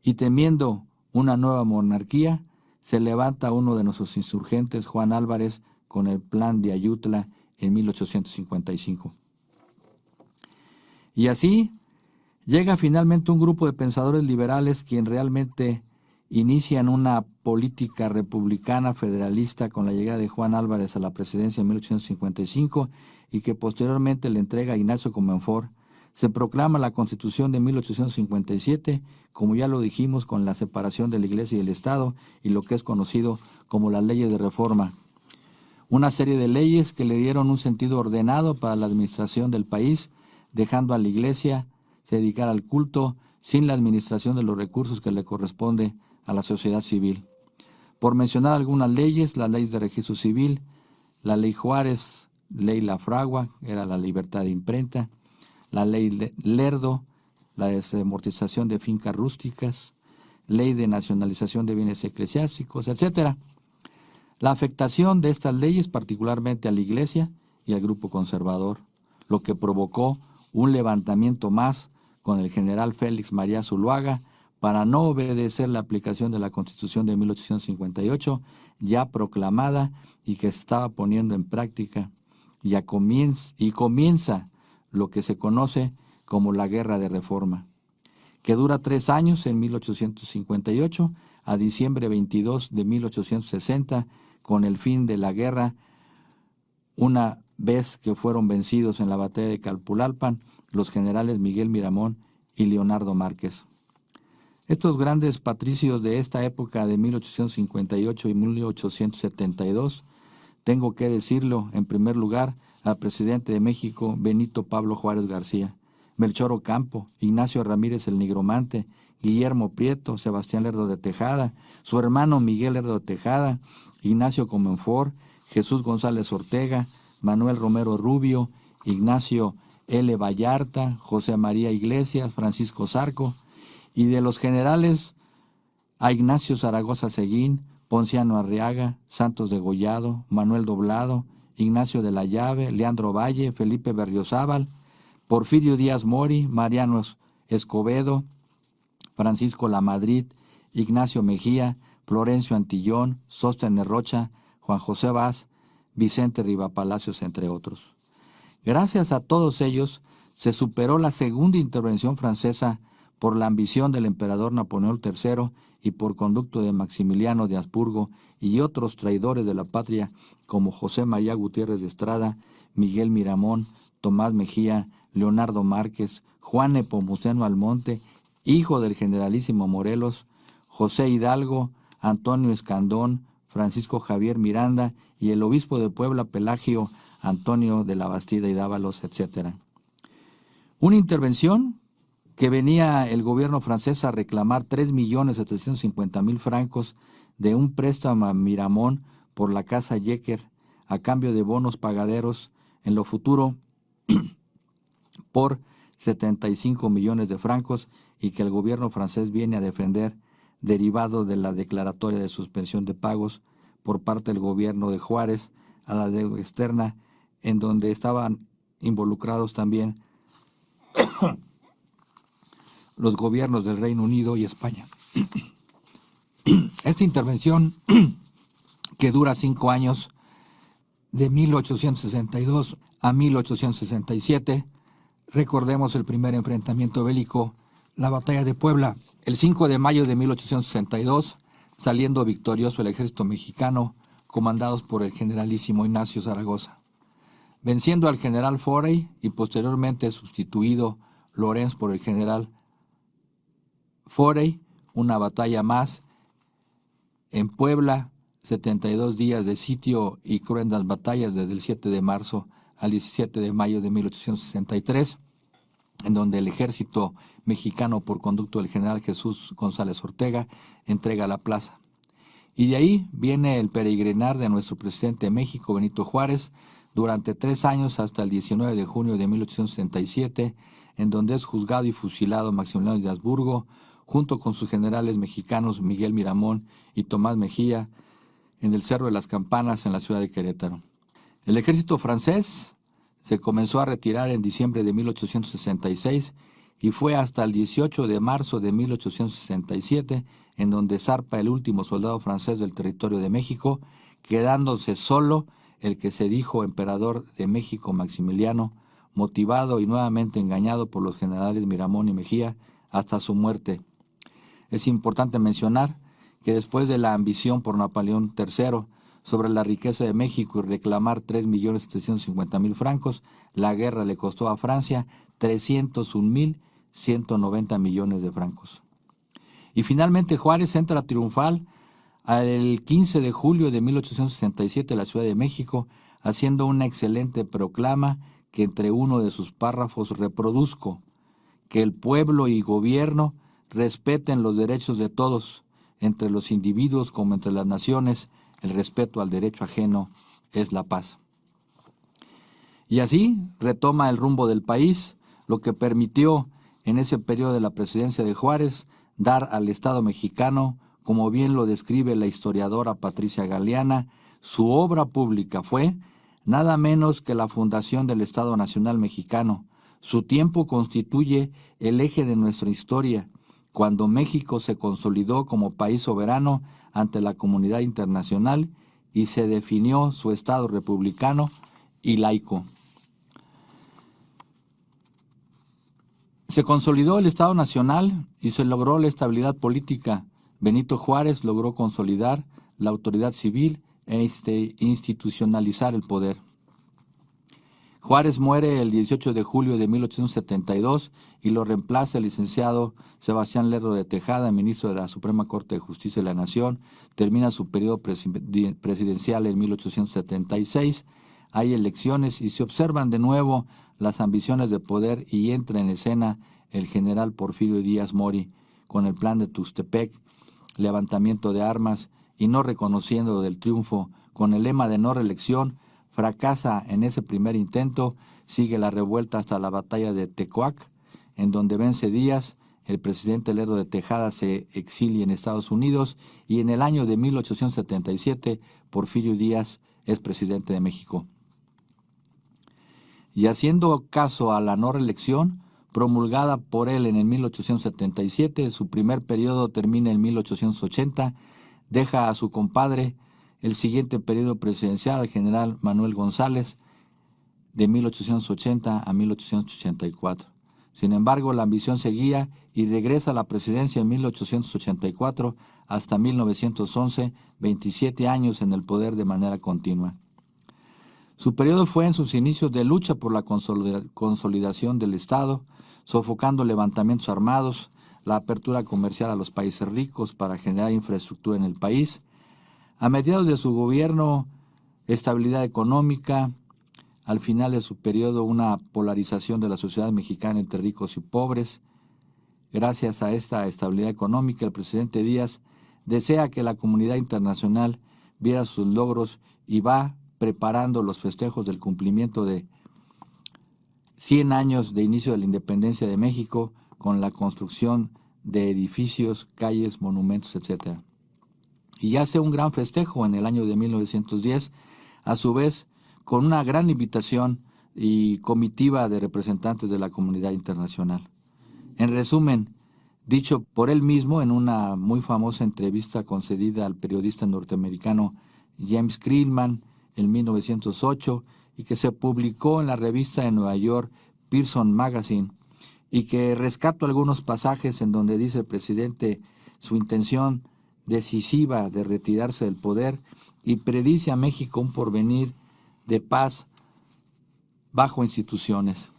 y temiendo una nueva monarquía, se levanta uno de nuestros insurgentes, Juan Álvarez, con el Plan de Ayutla en 1855. Y así llega finalmente un grupo de pensadores liberales quien realmente inician una política republicana federalista con la llegada de Juan Álvarez a la presidencia en 1855 y que posteriormente le entrega a Ignacio Comonfort. Se proclama la Constitución de 1857, como ya lo dijimos, con la separación de la Iglesia y el Estado y lo que es conocido como las leyes de reforma. Una serie de leyes que le dieron un sentido ordenado para la administración del país, dejando a la Iglesia se dedicar al culto sin la administración de los recursos que le corresponde a la sociedad civil. Por mencionar algunas leyes, las leyes de registro civil, la ley Juárez, ley La Fragua, era la libertad de imprenta, la ley Lerdo, la desamortización de fincas rústicas, ley de nacionalización de bienes eclesiásticos, etc. La afectación de estas leyes particularmente a la Iglesia y al grupo conservador, lo que provocó un levantamiento más con el general Félix María Zuluaga para no obedecer la aplicación de la Constitución de 1858, ya proclamada y que se estaba poniendo en práctica, y comienza lo que se conoce como la Guerra de Reforma, que dura 3 años, en 1858 a diciembre 22 de 1860, con el fin de la guerra, una vez que fueron vencidos en la batalla de Calpulalpan los generales Miguel Miramón y Leonardo Márquez. Estos grandes patricios de esta época de 1858 y 1872, tengo que decirlo en primer lugar al presidente de México, Benito Pablo Juárez García, Melchor Ocampo, Ignacio Ramírez el Nigromante, Guillermo Prieto, Sebastián Lerdo de Tejada, su hermano Miguel Lerdo de Tejada, Ignacio Comenfort, Jesús González Ortega, Manuel Romero Rubio, Ignacio L. Vallarta, José María Iglesias, Francisco Zarco, y de los generales a Ignacio Zaragoza Seguín, Ponciano Arriaga, Santos Degollado, Manuel Doblado, Ignacio de la Llave, Leandro Valle, Felipe Berriozábal, Porfirio Díaz Mori, Mariano Escobedo, Francisco Lamadrid, Ignacio Mejía, Florencio Antillón, Sóstenes Rocha, Juan José Vaz, Vicente Rivapalacios, entre otros. Gracias a todos ellos se superó la segunda intervención francesa por la ambición del emperador Napoleón III y por conducto de Maximiliano de Habsburgo y otros traidores de la patria como José María Gutiérrez de Estrada, Miguel Miramón, Tomás Mejía, Leonardo Márquez, Juan Nepomuceno Almonte, hijo del generalísimo Morelos, José Hidalgo, Antonio Escandón, Francisco Javier Miranda y el obispo de Puebla, Pelagio Antonio de la Bastida y Dávalos, etc. Una intervención que venía el gobierno francés a reclamar 3.750.000 francos de un préstamo a Miramón por la casa Jecker a cambio de bonos pagaderos en lo futuro por 75 millones de francos y que el gobierno francés viene a defender derivado de la declaratoria de suspensión de pagos por parte del gobierno de Juárez a la deuda externa, en donde estaban involucrados también los gobiernos del Reino Unido y España. Esta intervención, que dura 5 años, de 1862 a 1867, recordemos el primer enfrentamiento bélico, la batalla de Puebla, el 5 de mayo de 1862, saliendo victorioso el ejército mexicano, comandados por el generalísimo Ignacio Zaragoza, venciendo al general Forey y posteriormente sustituido Lorenz por el general Forey, una batalla más en Puebla, 72 días de sitio y cruentas batallas desde el 7 de marzo al 17 de mayo de 1863, en donde el ejército mexicano por conducto del general Jesús González Ortega entrega la plaza. Y de ahí viene el peregrinar de nuestro presidente de México, Benito Juárez, durante 3 años hasta el 19 de junio de 1867, en donde es juzgado y fusilado Maximiliano de Habsburgo, junto con sus generales mexicanos Miguel Miramón y Tomás Mejía, en el Cerro de las Campanas, en la ciudad de Querétaro. El ejército francés se comenzó a retirar en diciembre de 1866 y fue hasta el 18 de marzo de 1867 en donde zarpa el último soldado francés del territorio de México, quedándose solo el que se dijo emperador de México, Maximiliano, motivado y nuevamente engañado por los generales Miramón y Mejía hasta su muerte. Es importante mencionar que después de la ambición por Napoleón III sobre la riqueza de México y reclamar 3.750.000 francos, la guerra le costó a Francia 301.190 millones de francos. Y finalmente Juárez entra triunfal el 15 de julio de 1867 en la Ciudad de México, haciendo una excelente proclama que entre uno de sus párrafos reproduzco: que el pueblo y gobierno respeten los derechos de todos, entre los individuos como entre las naciones. El respeto al derecho ajeno es la paz. Y así retoma el rumbo del país, lo que permitió en ese periodo de la presidencia de Juárez dar al Estado mexicano, como bien lo describe la historiadora Patricia Galeana, su obra pública fue nada menos que la fundación del Estado Nacional Mexicano. Su tiempo constituye el eje de nuestra historia, cuando México se consolidó como país soberano ante la comunidad internacional y se definió su Estado republicano y laico. Se consolidó el Estado Nacional y se logró la estabilidad política. Benito Juárez logró consolidar la autoridad civil e institucionalizar el poder. Juárez muere el 18 de julio de 1872 y lo reemplaza el licenciado Sebastián Lerdo de Tejada, ministro de la Suprema Corte de Justicia de la Nación. Termina su periodo presidencial en 1876. Hay elecciones y se observan de nuevo las ambiciones de poder y entra en escena el general Porfirio Díaz Mori con el plan de Tuxtepec, levantamiento de armas y no reconociendo del triunfo con el lema de no reelección. Fracasa en ese primer intento, sigue la revuelta hasta la batalla de Tecoac, en donde vence Díaz, el presidente Lerdo de Tejada se exilia en Estados Unidos y en el año de 1877 Porfirio Díaz es presidente de México. Y haciendo caso a la no reelección, promulgada por él en el 1877, su primer periodo termina en 1880, deja a su compadre el siguiente periodo presidencial, al general Manuel González, de 1880 a 1884. Sin embargo, la ambición seguía y regresa a la presidencia en 1884 hasta 1911, 27 años en el poder de manera continua. Su periodo fue en sus inicios de lucha por la consolidación del Estado, sofocando levantamientos armados, la apertura comercial a los países ricos para generar infraestructura en el país. A mediados de su gobierno, estabilidad económica, al final de su periodo una polarización de la sociedad mexicana entre ricos y pobres. Gracias a esta estabilidad económica, el presidente Díaz desea que la comunidad internacional viera sus logros y va preparando los festejos del cumplimiento de 100 años de inicio de la independencia de México con la construcción de edificios, calles, monumentos, etc. Y hace un gran festejo en el año de 1910, a su vez con una gran invitación y comitiva de representantes de la comunidad internacional. En resumen, dicho por él mismo en una muy famosa entrevista concedida al periodista norteamericano James Krillman en 1908 y que se publicó en la revista de Nueva York Pearson Magazine, y que rescato algunos pasajes en donde dice el presidente su intención decisiva de retirarse del poder y predice a México un porvenir de paz bajo instituciones.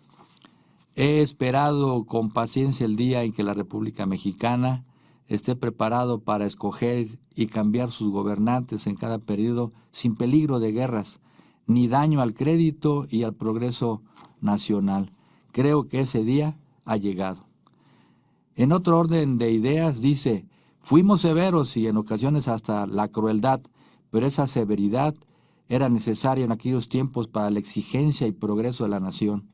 He esperado con paciencia el día en que la República Mexicana esté preparado para escoger y cambiar sus gobernantes en cada periodo sin peligro de guerras, ni daño al crédito y al progreso nacional. Creo que ese día ha llegado. En otro orden de ideas dice: fuimos severos y en ocasiones hasta la crueldad, pero esa severidad era necesaria en aquellos tiempos para la exigencia y progreso de la nación.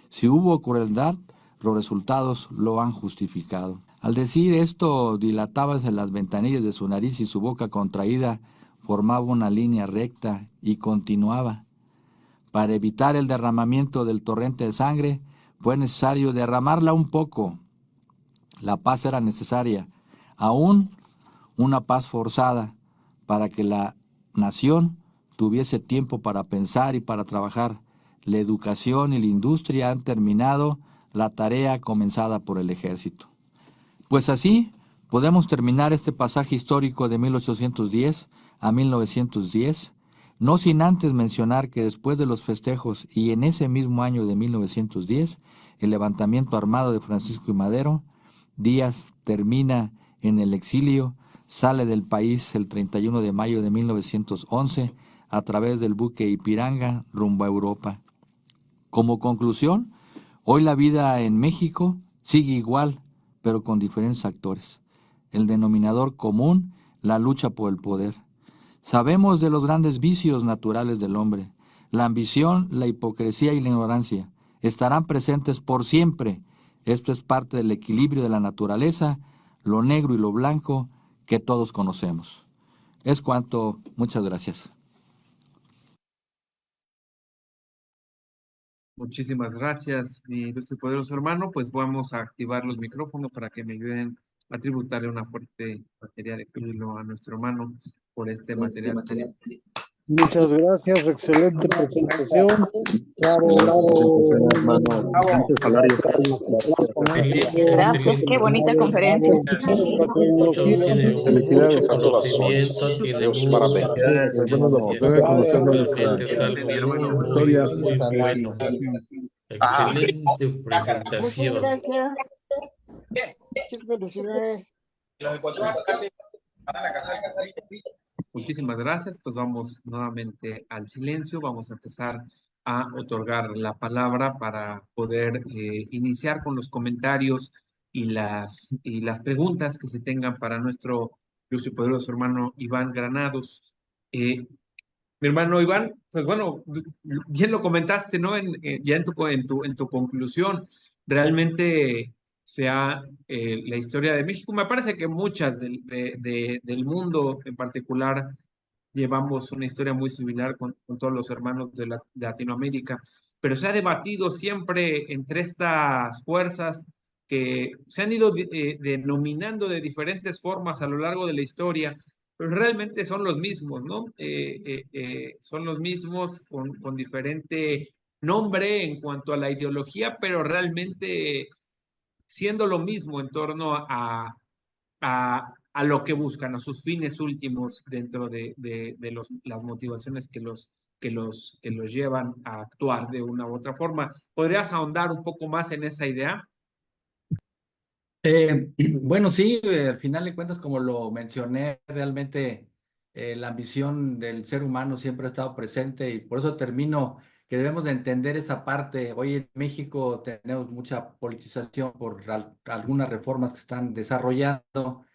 Si hubo crueldad, los resultados lo han justificado. Al decir esto, dilatábase las ventanillas de su nariz y su boca contraída formaba una línea recta y continuaba. Para evitar el derramamiento del torrente de sangre, fue necesario derramarla un poco. La paz era necesaria, aún una paz forzada, para que la nación tuviese tiempo para pensar y para trabajar. La educación y la industria han terminado la tarea comenzada por el ejército. Pues así podemos terminar este pasaje histórico de 1810 a 1910, no sin antes mencionar que después de los festejos y en ese mismo año de 1910, el levantamiento armado de Francisco y Madero, Díaz termina en el exilio, sale del país el 31 de mayo de 1911 a través del buque Ipiranga rumbo a Europa. Como conclusión, hoy la vida en México sigue igual, pero con diferentes actores. El denominador común, la lucha por el poder. Sabemos de los grandes vicios naturales del hombre. La ambición, la hipocresía y la ignorancia estarán presentes por siempre. Esto es parte del equilibrio de la naturaleza, lo negro y lo blanco que todos conocemos. Es cuanto. Muchas gracias. Muchísimas gracias, mi ilustre y poderoso hermano. Pues vamos a activar los micrófonos para que me ayuden a tributarle una fuerte batería de júbilo a nuestro hermano por este material Muchas gracias, excelente presentación. Bravo, hermano. Muchos salarios. Gracias, qué bonita conferencia. Felicidades. Mucho conocimiento, tiene mucha Debe conocerlo nuestra es algo muy, historia. muy bueno. Excelente presentación. Muchas felicidades. Muchísimas gracias. Pues vamos nuevamente al silencio. Vamos a empezar a otorgar la palabra para poder iniciar con los comentarios y las preguntas que se tengan para nuestro ilustre y poderoso hermano Iván Granados. Mi hermano Iván, pues bueno, bien lo comentaste, ¿no? Ya en tu conclusión, realmente la historia de México, me parece que muchas del mundo en particular llevamos una historia muy similar con todos los hermanos de Latinoamérica, pero se ha debatido siempre entre estas fuerzas que se han ido denominando de diferentes formas a lo largo de la historia, pero realmente son los mismos, ¿no? Son los mismos con diferente nombre en cuanto a la ideología, pero realmente siendo lo mismo en torno a lo que buscan, a sus fines últimos dentro de las motivaciones que los llevan a actuar de una u otra forma. ¿Podrías ahondar un poco más en esa idea? Bueno, sí, al final de cuentas, como lo mencioné, realmente la ambición del ser humano siempre ha estado presente y por eso termino que debemos de entender esa parte. Hoy en México tenemos mucha politización por algunas reformas que están desarrollando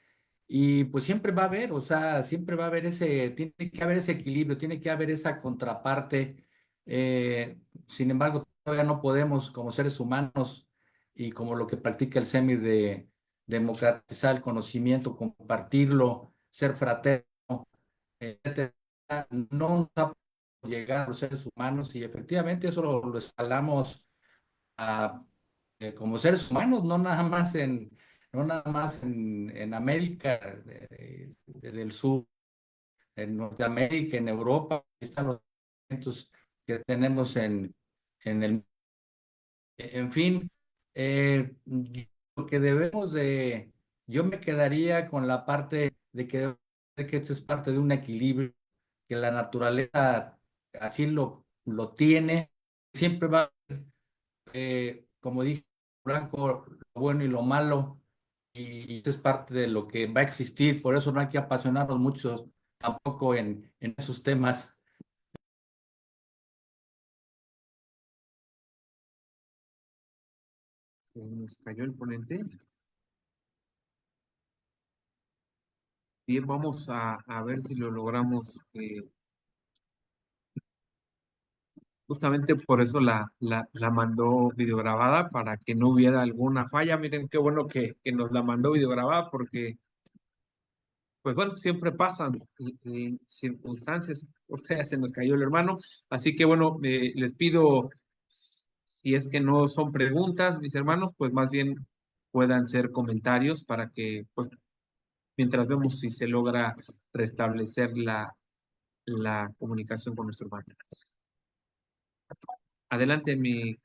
y pues siempre va a haber, o sea, siempre va a haber tiene que haber ese equilibrio, tiene que haber esa contraparte. Sin embargo, todavía no podemos como seres humanos y como lo que practica el SEMI de democratizar el conocimiento, compartirlo, ser fraterno, etcétera, no nos ha podido llegar a los seres humanos y efectivamente eso lo escalamos a, como seres humanos, no nada más en América del Sur, en Norteamérica, en Europa, ahí están los elementos que tenemos en el, en fin, lo que debemos de, yo me quedaría con la parte de que esto es parte de un equilibrio, que la naturaleza así lo tiene, siempre va a haber, como dije, blanco, lo bueno y lo malo, y eso es parte de lo que va a existir, por eso no hay que apasionarnos mucho tampoco en esos temas. Nos cayó el ponente. Bien, vamos a ver si lo logramos. Justamente por eso la mandó videograbada, para que no hubiera alguna falla. Miren qué bueno que nos la mandó videograbada, porque, pues bueno, siempre pasan circunstancias. Ustedes se nos cayó el hermano. Así que bueno, les pido, si es que no son preguntas, mis hermanos, pues más bien puedan ser comentarios para que, pues, mientras vemos si se logra restablecer la comunicación con nuestro hermano. Adelante, mi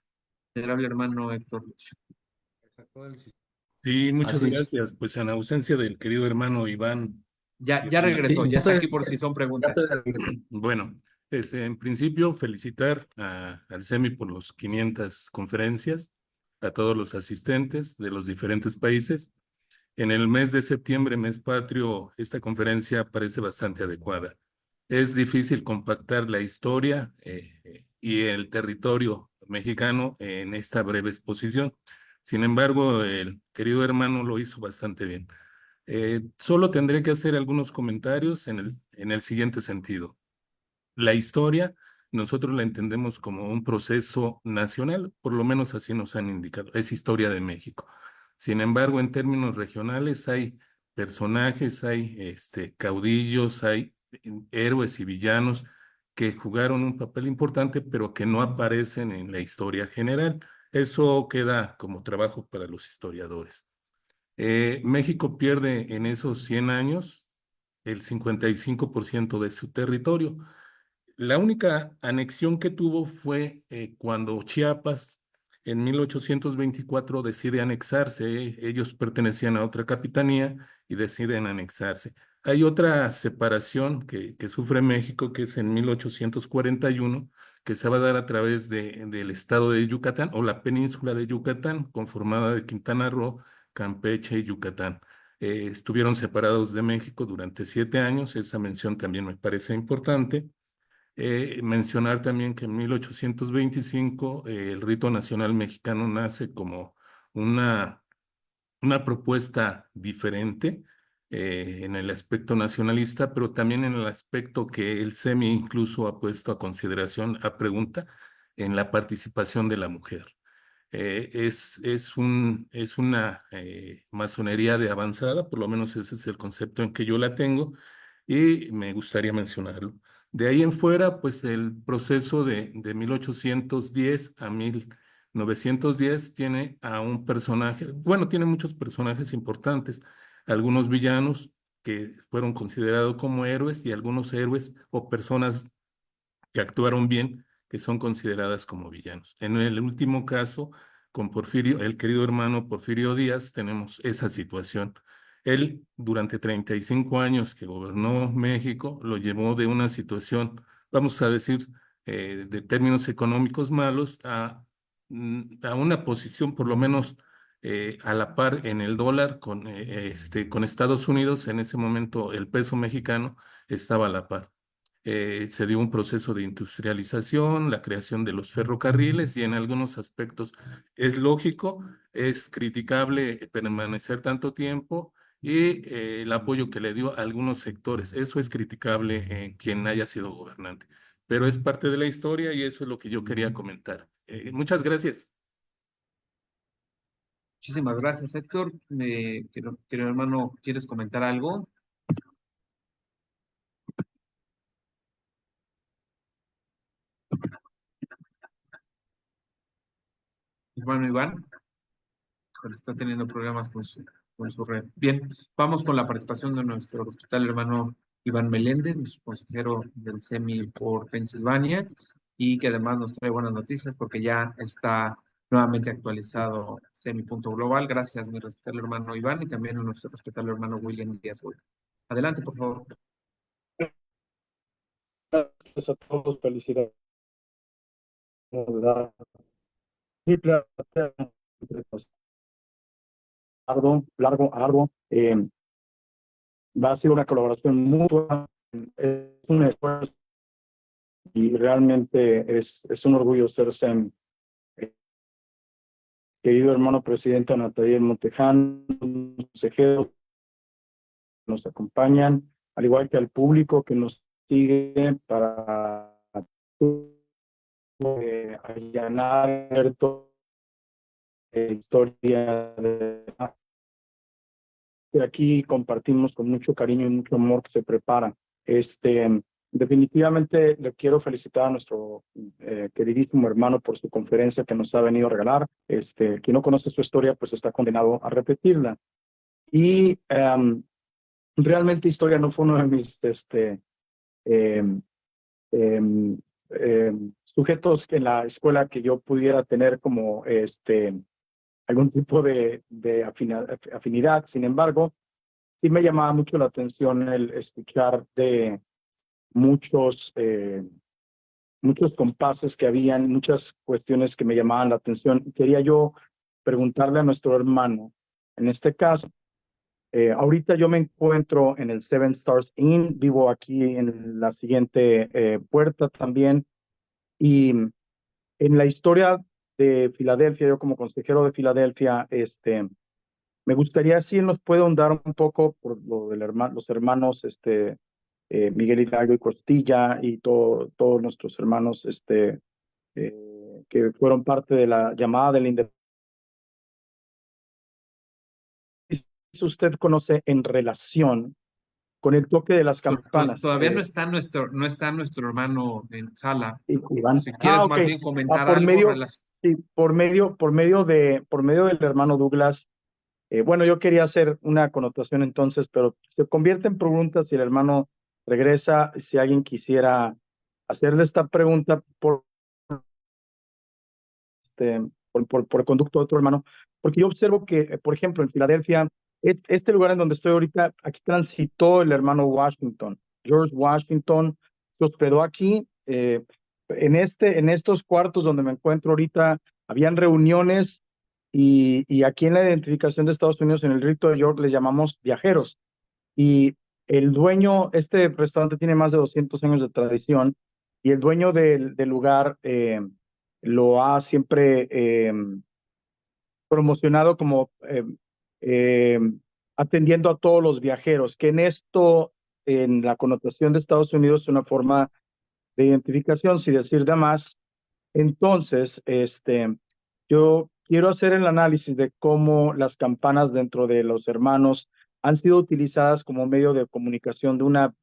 venerable hermano Héctor Lucho. Sí, muchas Así es. gracias. Pues en ausencia del querido hermano Iván. Ya regresó, Sí, ya está estoy- aquí por si son preguntas. Bueno, en principio felicitar al SEMI por los 500 conferencias, a todos los asistentes de los diferentes países. En el mes de septiembre, mes patrio, esta conferencia parece bastante adecuada. Es difícil compactar la historia y el territorio mexicano en esta breve exposición. Sin embargo, el querido hermano lo hizo bastante bien. Solo tendré que hacer algunos comentarios en el siguiente sentido. La historia, nosotros la entendemos como un proceso nacional, por lo menos así nos han indicado, es historia de México. Sin embargo, en términos regionales hay personajes, hay caudillos, hay héroes y villanos que jugaron un papel importante, pero que no aparecen en la historia general. Eso queda como trabajo para los historiadores. México pierde en esos 100 años el 55% de su territorio. La única anexión que tuvo fue cuando Chiapas en 1824 decide anexarse. Ellos pertenecían a otra capitanía y deciden anexarse. Hay otra separación que sufre México, que es en 1841, que se va a dar a través del estado de Yucatán o la península de Yucatán, conformada de Quintana Roo, Campeche y Yucatán. Estuvieron separados de México durante 7 años. Esa mención también me parece importante. Mencionar también que en 1825 el rito nacional mexicano nace como una, una propuesta diferente en el aspecto nacionalista, pero también en el aspecto que el SEMI incluso ha puesto a consideración, a pregunta, en la participación de la mujer. Es una masonería de avanzada, por lo menos ese es el concepto en que yo la tengo y me gustaría mencionarlo. De ahí en fuera, pues el proceso de 1810 a 1910 tiene a un personaje, bueno, tiene muchos personajes importantes, algunos villanos que fueron considerados como héroes y algunos héroes o personas que actuaron bien, que son consideradas como villanos. En el último caso, con Porfirio, el querido hermano Porfirio Díaz, tenemos esa situación. Él, durante 35 años que gobernó México, lo llevó de una situación, vamos a decir, de términos económicos malos a una posición por lo menos a la par en el dólar con Estados Unidos. En ese momento el peso mexicano estaba a la par. Se dio un proceso de industrialización, la creación de los ferrocarriles y en algunos aspectos es lógico, es criticable permanecer tanto tiempo y el apoyo que le dio a algunos sectores. Eso es criticable en quien haya sido gobernante, pero es parte de la historia y eso es lo que yo quería comentar. Muchas gracias. Muchísimas gracias, Héctor. Querido hermano, ¿quieres comentar algo? Hermano Iván, está teniendo problemas con su red. Bien, vamos con la participación de nuestro hospital hermano Iván Meléndez, nuestro consejero del SEMI por Pensilvania, y que además nos trae buenas noticias porque ya está nuevamente actualizado SEMI.global. Gracias, mi respetable hermano Iván, y también a nuestro respetable hermano William Díaz. Adelante, por favor. Gracias a todos, felicidades. Triple arduo. Va a ser una colaboración mutua. Es un esfuerzo y realmente es un orgullo ser SEM. Querido hermano presidente Nataliel Montejano, consejeros que nos acompañan, al igual que al público que nos sigue para allanar toda la historia de aquí compartimos con mucho cariño y mucho amor que se prepara. Definitivamente le quiero felicitar a nuestro queridísimo hermano por su conferencia que nos ha venido a regalar. Quien no conoce su historia, pues está condenado a repetirla. Y realmente historia no fue uno de mis sujetos en la escuela que yo pudiera tener como algún tipo de afinidad. Sin embargo, sí me llamaba mucho la atención el escuchar de muchos compases que habían, muchas cuestiones que me llamaban la atención. Quería yo preguntarle a nuestro hermano, en este caso, ahorita yo me encuentro en el Seven Stars Inn, vivo aquí en la siguiente puerta también, y en la historia de Filadelfia, yo como consejero de Filadelfia, me gustaría si nos puede ahondar un poco por lo de los hermanos Miguel Hidalgo y Costilla y todos nuestros hermanos que fueron parte de la llamada de la independencia. ¿Usted conoce en relación con el toque de las campanas? Todavía no está nuestro hermano en sala. Iván. Si quieres más Okay. bien comentar por algo. medio, sí, por medio del hermano Douglas. Bueno, yo quería hacer una connotación entonces, pero se convierte en preguntas si el hermano regresa, si alguien quisiera hacerle esta pregunta por conducto de otro hermano, porque yo observo que, por ejemplo, en Filadelfia, este lugar en donde estoy ahorita, aquí transitó el hermano Washington, George Washington, se hospedó aquí. En estos cuartos donde me encuentro ahorita, habían reuniones y aquí en la identificación de Estados Unidos, en el rito de York, les llamamos viajeros. Y el dueño, este restaurante tiene más de 200 años de tradición y el dueño del lugar lo ha siempre promocionado como eh, atendiendo a todos los viajeros, que en esto, en la connotación de Estados Unidos, es una forma de identificación, sin decir de más. Entonces, yo quiero hacer el análisis de cómo las campanas dentro de los hermanos han sido utilizadas como medio de comunicación de una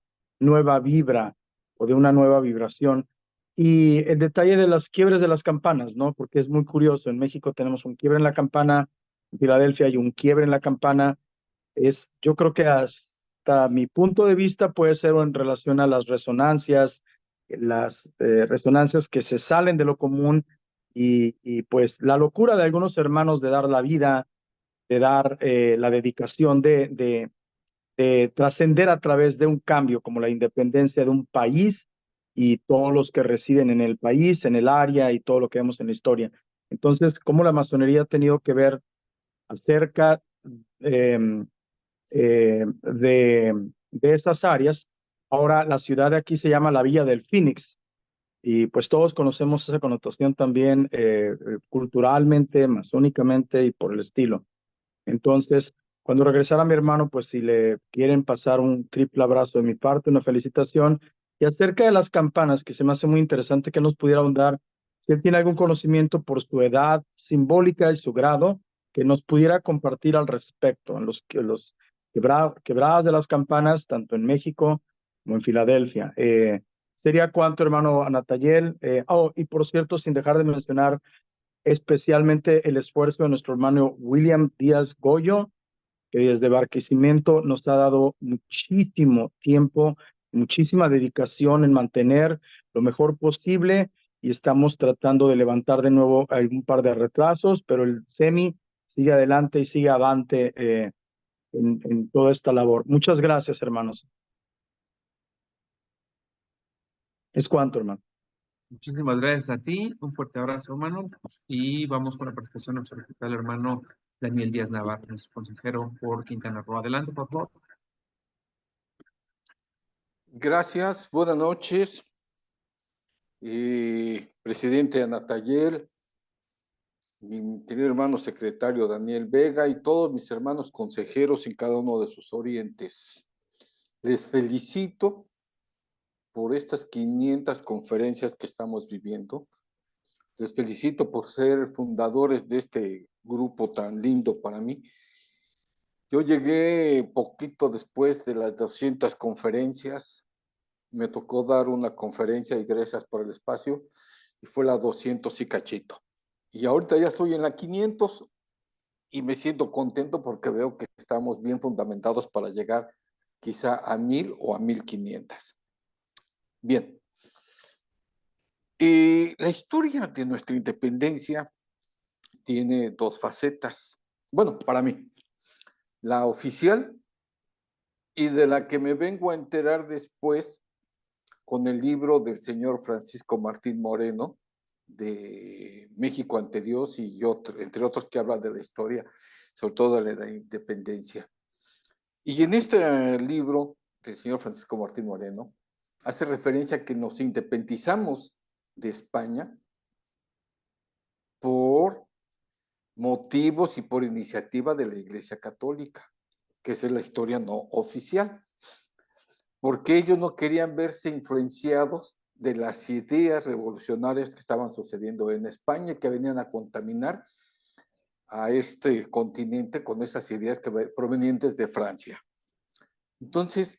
nueva vibra o de una nueva vibración. Y el detalle de las quiebres de las campanas, ¿no? Porque es muy curioso. En México tenemos un quiebre en la campana, en Filadelfia hay un quiebre en la campana. Yo creo que hasta mi punto de vista puede ser en relación a las resonancias que se salen de lo común y pues la locura de algunos hermanos de dar la vida, de dar la dedicación de trascender a través de un cambio como la independencia de un país y todos los que residen en el país, en el área y todo lo que vemos en la historia. Entonces, cómo la masonería ha tenido que ver acerca eh, de esas áreas. Ahora la ciudad de aquí se llama la Villa del Phoenix y pues todos conocemos esa connotación también culturalmente, masónicamente y por el estilo. Entonces, cuando regresara mi hermano, pues si le quieren pasar un triple abrazo de mi parte, una felicitación. Y acerca de las campanas, que se me hace muy interesante que nos pudiera ahondar, si él tiene algún conocimiento por su edad simbólica y su grado, que nos pudiera compartir al respecto, en los quebradas de las campanas, tanto en México como en Filadelfia. ¿Sería cuánto, hermano Anatayel? Y por cierto, sin dejar de mencionar especialmente el esfuerzo de nuestro hermano William Díaz Goyo, que desde Barquisimeto nos ha dado muchísimo tiempo, muchísima dedicación en mantener lo mejor posible y estamos tratando de levantar de nuevo algún par de retrasos, pero el SEMI sigue adelante y sigue avante en toda esta labor. Muchas gracias, hermanos. Es cuanto, hermano. Muchísimas gracias a ti, un fuerte abrazo, hermano, y vamos con la participación del hermano Daniel Díaz Navarro, nuestro consejero por Quintana Roo. Adelante, por favor. Gracias, buenas noches. Presidente Anatayel, mi querido hermano secretario Daniel Vega y todos mis hermanos consejeros en cada uno de sus orientes. Les felicito por estas 500 conferencias que estamos viviendo. Les felicito por ser fundadores de este grupo tan lindo para mí. Yo llegué poquito después de las 200 conferencias. Me tocó dar una conferencia y gracias por el espacio y fue la 200 y cachito. Y ahorita ya estoy en la 500 y me siento contento porque veo que estamos bien fundamentados para llegar quizá a 1000 o a 1500. Bien. La historia de nuestra independencia tiene dos facetas. Bueno, para mí, la oficial y de la que me vengo a enterar después con el libro del señor Francisco Martín Moreno, de México ante Dios y otro, entre otros que hablan de la historia, sobre todo de la independencia. Y en este libro del señor Francisco Martín Moreno, hace referencia a que nos independizamos de España por motivos y por iniciativa de la Iglesia Católica, que esa es la historia no oficial, porque ellos no querían verse influenciados de las ideas revolucionarias que estaban sucediendo en España, que venían a contaminar a este continente con esas ideas provenientes de Francia. Entonces,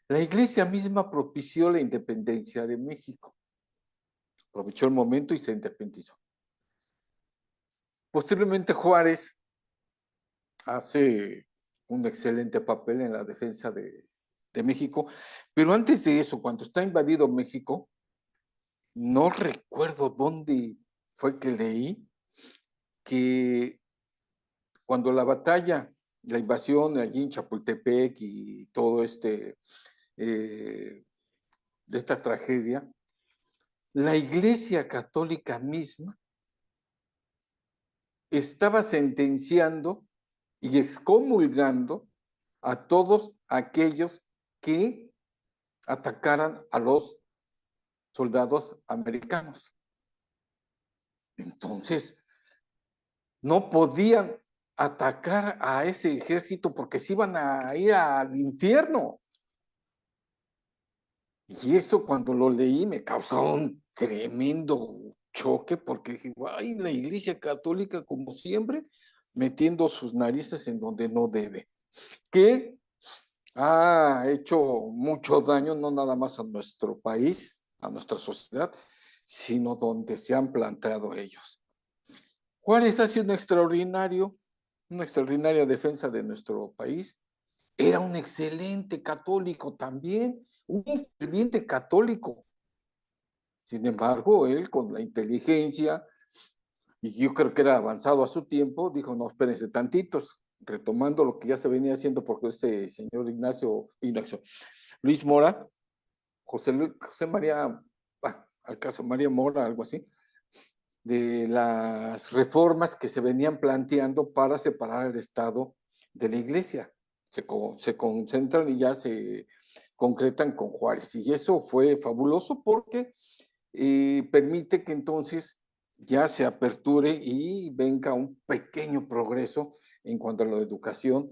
la Iglesia misma propició la independencia de México. Aprovechó el momento y se independizó. Posteriormente, Juárez hace un excelente papel en la defensa de México, pero antes de eso, cuando está invadido México, no recuerdo dónde fue que leí, que cuando la batalla, la invasión allí en Chapultepec y todo de esta tragedia, la Iglesia Católica misma estaba sentenciando y excomulgando a todos aquellos que atacaran a los soldados americanos. Entonces, no podían atacar a ese ejército porque se iban a ir al infierno. Y eso cuando lo leí me causó un tremendo choque porque dije, ay, la Iglesia Católica como siempre metiendo sus narices en donde no debe, que ha hecho mucho daño no nada más a nuestro país, a nuestra sociedad, sino donde se han plantado ellos. Juárez ha sido una extraordinaria defensa de nuestro país. Era un excelente católico también, un ferviente católico. Sin embargo, él con la inteligencia, y yo creo que era avanzado a su tiempo, dijo, no, espérense tantitos, retomando lo que ya se venía haciendo porque este señor Luis Mora, José María, al caso María Mora, algo así, de las reformas que se venían planteando para separar el Estado de la Iglesia. Se concentran y ya se concretan con Juárez. Y eso fue fabuloso porque permite que entonces ya se aperture y venga un pequeño progreso en cuanto a la educación,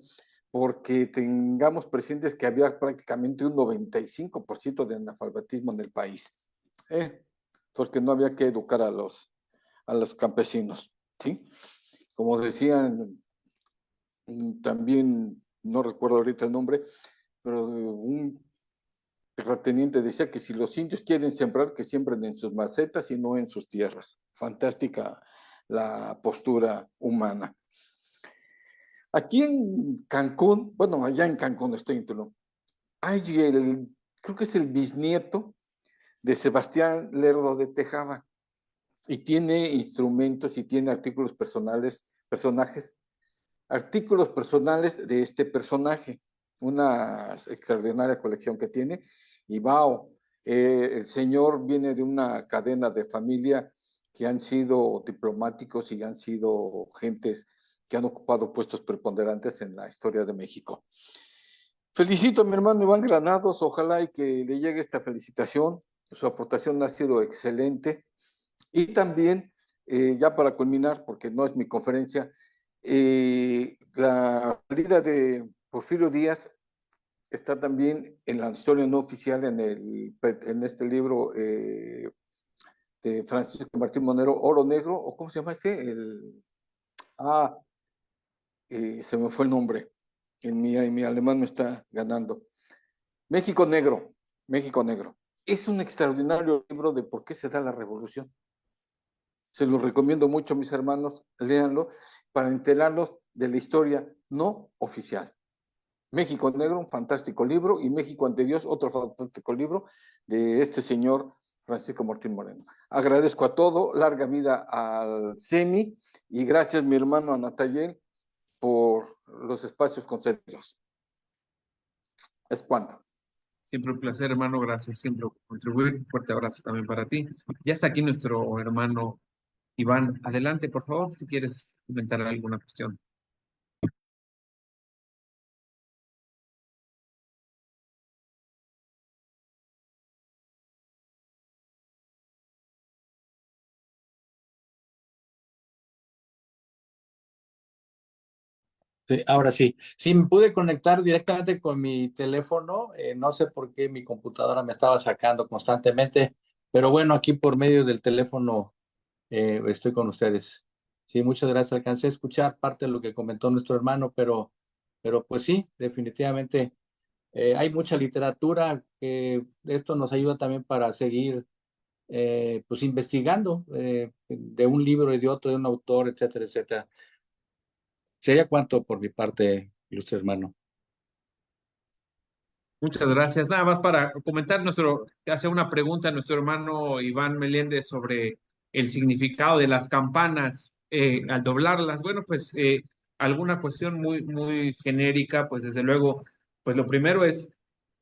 porque tengamos presentes que había prácticamente un 95% de analfabetismo en el país, porque no había que educar a los campesinos, ¿sí? Como decían, también, no recuerdo ahorita el nombre, pero un terrateniente decía que si los indios quieren sembrar, que siembren en sus macetas y no en sus tierras. Fantástica la postura humana. Aquí en Cancún, bueno, allá en Cancún está en Tulum, hay creo que es el bisnieto de Sebastián Lerdo de Tejada, y tiene instrumentos y tiene artículos artículos personales de este personaje, una extraordinaria colección que tiene, y Bao, el señor viene de una cadena de familia que han sido diplomáticos y han sido gentes que han ocupado puestos preponderantes en la historia de México. Felicito a mi hermano Iván Granados, ojalá y que le llegue esta felicitación, su aportación ha sido excelente. Y también, ya para culminar, porque no es mi conferencia, la salida de Porfirio Díaz está también en la historia no oficial en este libro de Francisco Martín Monero, Oro Negro, o ¿cómo se llama este? Se me fue el nombre, en mi alemán me está ganando. México Negro, México Negro. Es un extraordinario libro de por qué se da la revolución. Se los recomiendo mucho, mis hermanos, léanlo para enterarnos de la historia no oficial. México Negro, un fantástico libro, y México ante Dios, otro fantástico libro de este señor Francisco Martín Moreno. Agradezco a todo, larga vida al SEMI, y gracias, mi hermano Anatayel, por los espacios concedidos. Es cuanto. Siempre un placer, hermano, gracias siempre por contribuir. Un fuerte abrazo también para ti. Ya está aquí nuestro hermano Iván. Adelante, por favor, si quieres comentar alguna cuestión. Sí, ahora sí. Sí, me pude conectar directamente con mi teléfono. No sé por qué mi computadora me estaba sacando constantemente, pero bueno, aquí por medio del teléfono estoy con ustedes. Sí, muchas gracias. Alcancé a escuchar parte de lo que comentó nuestro hermano, pero pues sí, definitivamente hay mucha literatura que esto nos ayuda también para seguir pues investigando de un libro y de otro, de un autor, etcétera, etcétera. Sería cuanto por mi parte, ilustre hermano. Muchas gracias. Nada más para comentar hace una pregunta a nuestro hermano Iván Meléndez sobre el significado de las campanas al doblarlas. Bueno, pues alguna cuestión muy genérica, pues desde luego, pues lo primero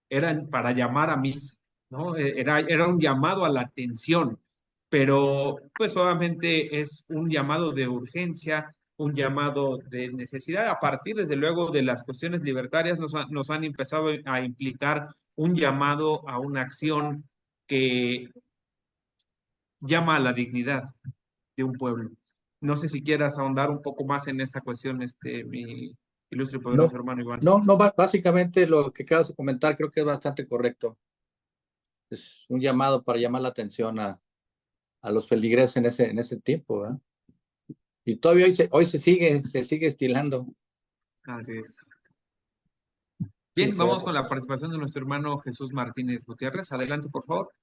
eran para llamar a misa, ¿no? Era un llamado a la atención, pero pues obviamente es un llamado de urgencia, un llamado de necesidad. A partir, desde luego, de las cuestiones libertarias, nos han empezado a implicar un llamado a una acción que llama a la dignidad de un pueblo. No sé si quieras ahondar un poco más en esta cuestión, mi ilustre y poderoso No, hermano Iván. no, básicamente lo que acabas de comentar creo que es bastante correcto. Es un llamado para llamar la atención a los feligreses en ese tiempo, ¿verdad? Y todavía hoy se sigue estilando. Así es. Sí, Bien, sí. vamos con la participación de nuestro hermano Jesús Martínez Gutiérrez. Adelante, por favor.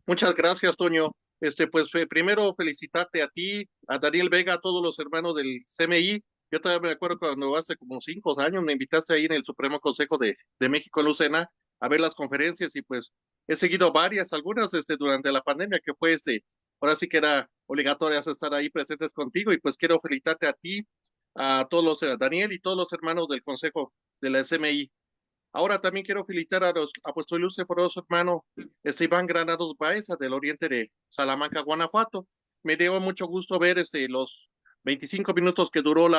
Muchas gracias, Toño. Pues primero felicitarte a ti, a Daniel Vega, a todos los hermanos del CMI. Yo todavía me acuerdo cuando hace como 5 años me invitaste ahí en el Supremo Consejo de México en Lucena a ver las conferencias y pues he seguido varias, algunas durante la pandemia que fue ahora sí que era obligatorio estar ahí presentes contigo y pues quiero felicitarte a ti, a todos a Daniel y todos los hermanos del Consejo de la SMI. Ahora también quiero felicitar a vuestro ilustre poderoso hermano Iván Granados Baeza del oriente de Salamanca, Guanajuato. Me dio mucho gusto ver los 25 minutos que duró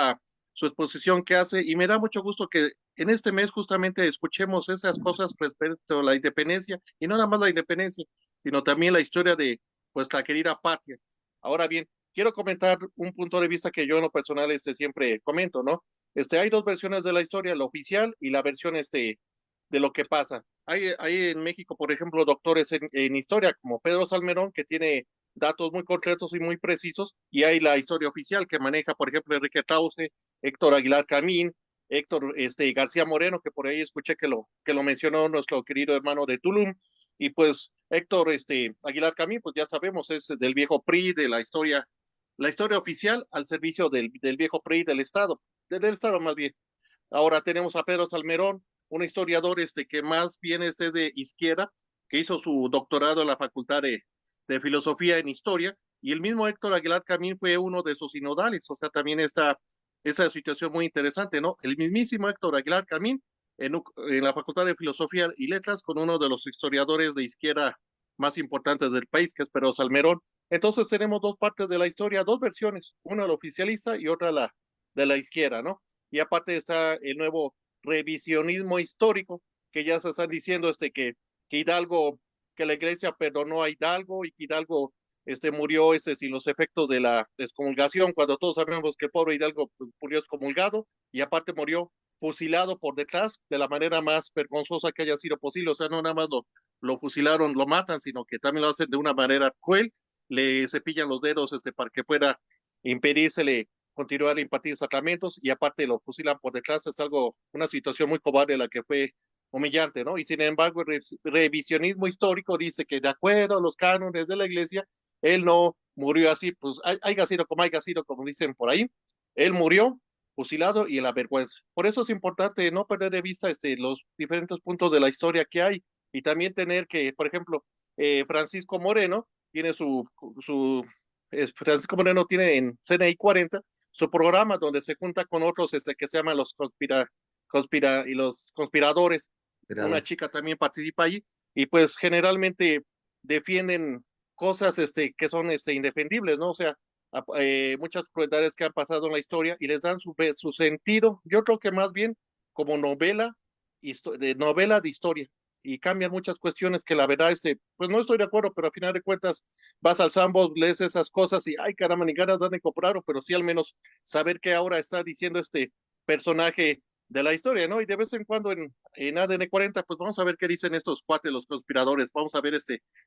su exposición que hace y me da mucho gusto que en este mes justamente escuchemos esas cosas respecto a la independencia y no nada más la independencia, sino también la historia de pues la querida patria. Ahora bien, quiero comentar un punto de vista que yo en lo personal siempre comento, ¿no? Hay dos versiones de la historia, la oficial y la versión de lo que pasa. Hay en México, por ejemplo, doctores en historia como Pedro Salmerón, que tiene datos muy concretos y muy precisos, y hay la historia oficial que maneja, por ejemplo, Enrique Tauce, Héctor Aguilar Camín, Héctor García Moreno, que por ahí escuché que lo mencionó nuestro querido hermano de Tulum, y pues Héctor Aguilar Camín, pues ya sabemos, es del viejo PRI, de la historia oficial al servicio del viejo PRI del Estado más bien. Ahora tenemos a Pedro Salmerón, un historiador que más bien es de izquierda, que hizo su doctorado en la Facultad de Filosofía en Historia, y el mismo Héctor Aguilar Camín fue uno de sus sinodales, o sea, también esa situación muy interesante, ¿no? El mismísimo Héctor Aguilar Camín en la Facultad de Filosofía y Letras con uno de los historiadores de izquierda más importantes del país, que es Pedro Salmerón. Entonces tenemos dos partes de la historia, dos versiones, una la oficialista y otra la de la izquierda, ¿no? Y aparte está el nuevo revisionismo histórico, que ya se están diciendo que Hidalgo, que la iglesia perdonó a Hidalgo y que Hidalgo murió sin los efectos de la excomulgación, cuando todos sabemos que el pobre Hidalgo murió excomulgado y aparte murió fusilado por detrás de la manera más vergonzosa que haya sido posible. O sea, no nada más lo fusilaron, lo matan, sino que también lo hacen de una manera cruel, le cepillan los dedos para que pueda impedírsele continuar a impartir sacramentos y aparte lo fusilan por detrás. Es una situación muy cobarde la que fue humillante, ¿no? Y sin embargo, el revisionismo histórico dice que de acuerdo a los cánones de la iglesia, él no murió así, pues haya sido como dicen por ahí, él murió fusilado y en la vergüenza. Por eso es importante no perder de vista los diferentes puntos de la historia que hay y también tener que, por ejemplo, Francisco Moreno tiene Francisco Moreno tiene en CNI 40 su programa donde se junta con otros que se llaman los conspiradores. Una chica también participa allí y pues generalmente defienden cosas que son indefendibles, ¿no? O sea, muchas crueldades que han pasado en la historia y les dan su sentido, yo creo que más bien como novela de historia y cambian muchas cuestiones que la verdad pues no estoy de acuerdo, pero al final de cuentas vas al Sambo, lees esas cosas y ay caramba, ni ganas dan de comprarlo, pero sí al menos saber qué ahora está diciendo personaje de la historia, ¿no? Y de vez en cuando en ADN 40, pues vamos a ver qué dicen estos cuates, los conspiradores, vamos a ver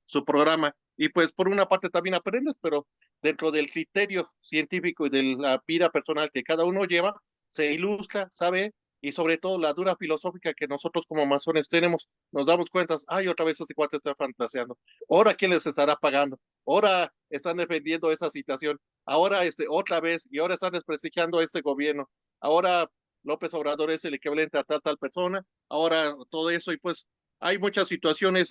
su programa, y pues por una parte también aprendes, pero dentro del criterio científico y de la vida personal que cada uno lleva, se ilustra, sabe, y sobre todo la dura filosófica que nosotros como masones tenemos, nos damos cuenta, ay, otra vez este cuate está fantaseando, ahora quién les estará pagando, ahora están defendiendo esa situación, ahora otra vez, y ahora están desprestigiando a este gobierno, ahora López Obrador es el equivalente a tal persona, ahora todo eso, y pues hay muchas situaciones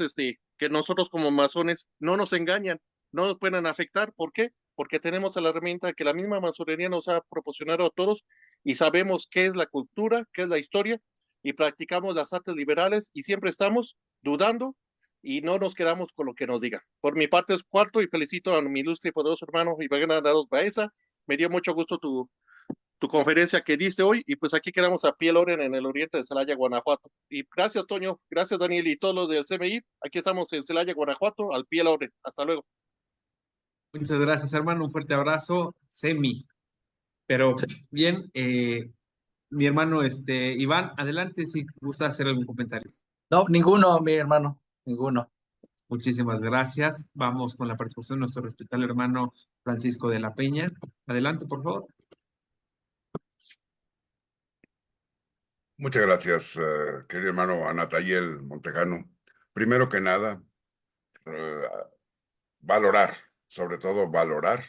que nosotros como masones no nos engañan, no nos pueden afectar. ¿Por qué? Porque tenemos la herramienta que la misma masonería nos ha proporcionado a todos y sabemos qué es la cultura, qué es la historia, y practicamos las artes liberales y siempre estamos dudando y no nos quedamos con lo que nos digan. Por mi parte es cuarto y felicito a mi ilustre y poderoso hermano Iván Granados Baeza. Me dio mucho gusto tu conferencia que diste hoy, y pues aquí quedamos a pie orden en el oriente de Celaya, Guanajuato. Y gracias, Toño, gracias, Daniel, y todos los del CMI. Aquí estamos en Celaya, Guanajuato, al pie del orden. Hasta luego. Muchas gracias, hermano. Un fuerte abrazo. Semi. Pero bien, mi hermano Iván, adelante si gusta hacer algún comentario. No, ninguno, mi hermano, ninguno. Muchísimas gracias. Vamos con la participación de nuestro respetable hermano Francisco de la Peña. Adelante, por favor. Muchas gracias, querido hermano Anatayel Montejano. Primero que nada, valorar, sobre todo valorar